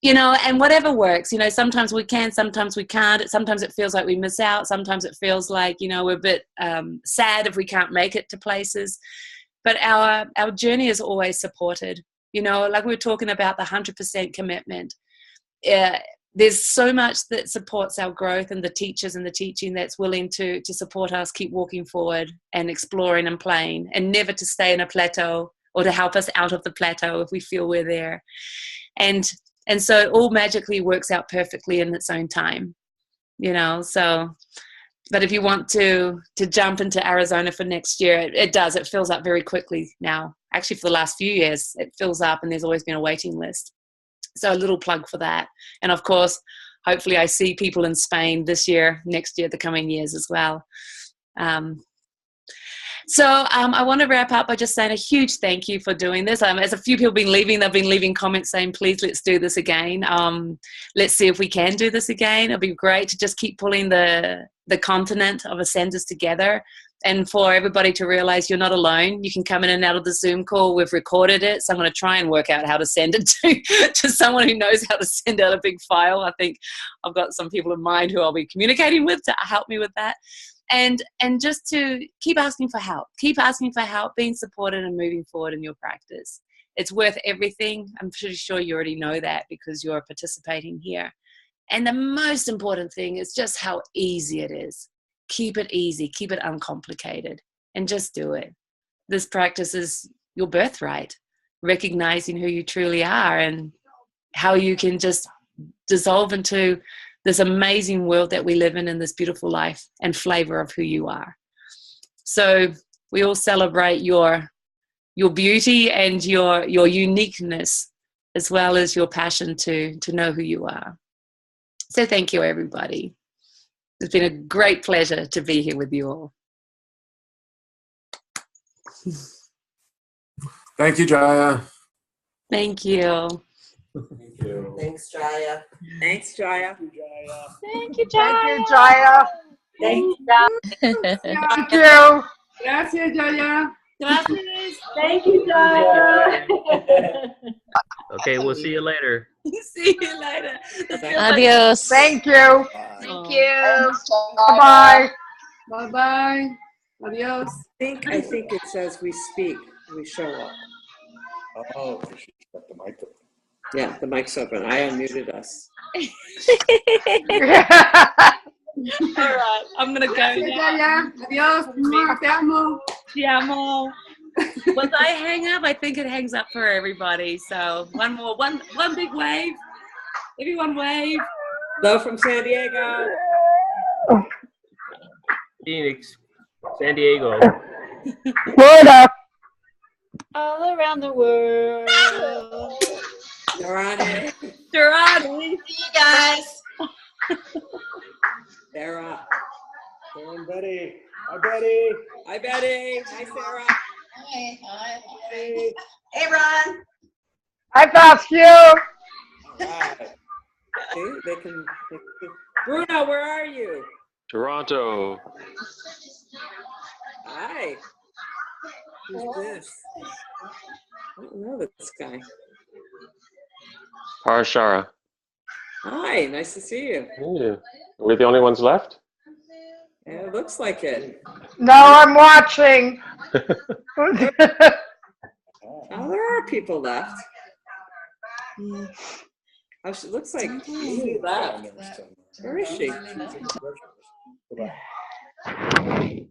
You know, and whatever works. You know, sometimes we can, sometimes we can't. Sometimes it feels like we miss out. Sometimes it feels like, you know, we're a bit sad if we can't make it to places. But our journey is always supported. You know, like we were talking about the 100% commitment. There's so much that supports our growth, and the teachers and the teaching that's willing to support us keep walking forward and exploring and playing, and never to stay in a plateau or to help us out of the plateau if we feel we're there. And so it all magically works out perfectly in its own time, you know. So, but if you want to jump into Arizona for next year, it does. It fills up very quickly now. Actually, for the last few years, it fills up, and there's always been a waiting list. So a little plug for that. And of course, hopefully I see people in Spain this year, next year, the coming years as well. So I want to wrap up by just saying a huge thank you for doing this. As a few people have been leaving, they've been leaving comments saying, please, let's do this again. Let's see if we can do this again. It'll be great to just keep pulling the continent of ascenders together, and for everybody to realize you're not alone. You can come in and out of the Zoom call. We've recorded it, so I'm going to try and work out how to send it to someone who knows how to send out a big file. I think I've got some people in mind who I'll be communicating with to help me with that. And just to keep asking for help, being supported and moving forward in your practice. It's worth everything. I'm pretty sure you already know that because you're participating here. And the most important thing is just how easy it is. Keep it easy, keep it uncomplicated, and just do it. This practice is your birthright, recognizing who you truly are and how you can just dissolve into this amazing world that we live in this beautiful life and flavor of who you are. So we all celebrate your beauty and your uniqueness, as well as your passion to know who you are. So thank you, everybody. It's been a great pleasure to be here with you all. Thank you, Jaya. Thank you. Thank you. Thanks, Jaya. Thanks, Jaya. Thank you, Jaya. Thank you, Jaya. Thank Thank you. Gracias, Jaya. Gracias. Thank you, Jaya. Okay, we'll see you later. See you later. Adios. Thank you. Thank you. Bye-bye. Bye-bye. Adios. I think it says we speak, we show up. Oh, she's got the mic open. Yeah, the mic's open. I unmuted us. All right, I'm gonna go now. Adios. Te amo. Ti amo. Once I hang up, I think it hangs up for everybody. So one big wave. Everyone wave. Hello from San Diego. Phoenix, San Diego. Florida. All around the world. Durrani. Durrani. See you guys. Sarah. And Betty. Hi, Betty. Hi, Betty. Hi, Sarah. Hi. Hey. Hey, Ron. I ask you. All right. See, they can. Bruno, where are you? Toronto. Hi. Who's this? I don't know this guy. Parashara. Hi, nice to see you. Yeah. Are we the only ones left? Yeah, it looks like it. No, I'm watching. Oh, there are people left. Oh, she looks like she left. Where is she? Goodbye.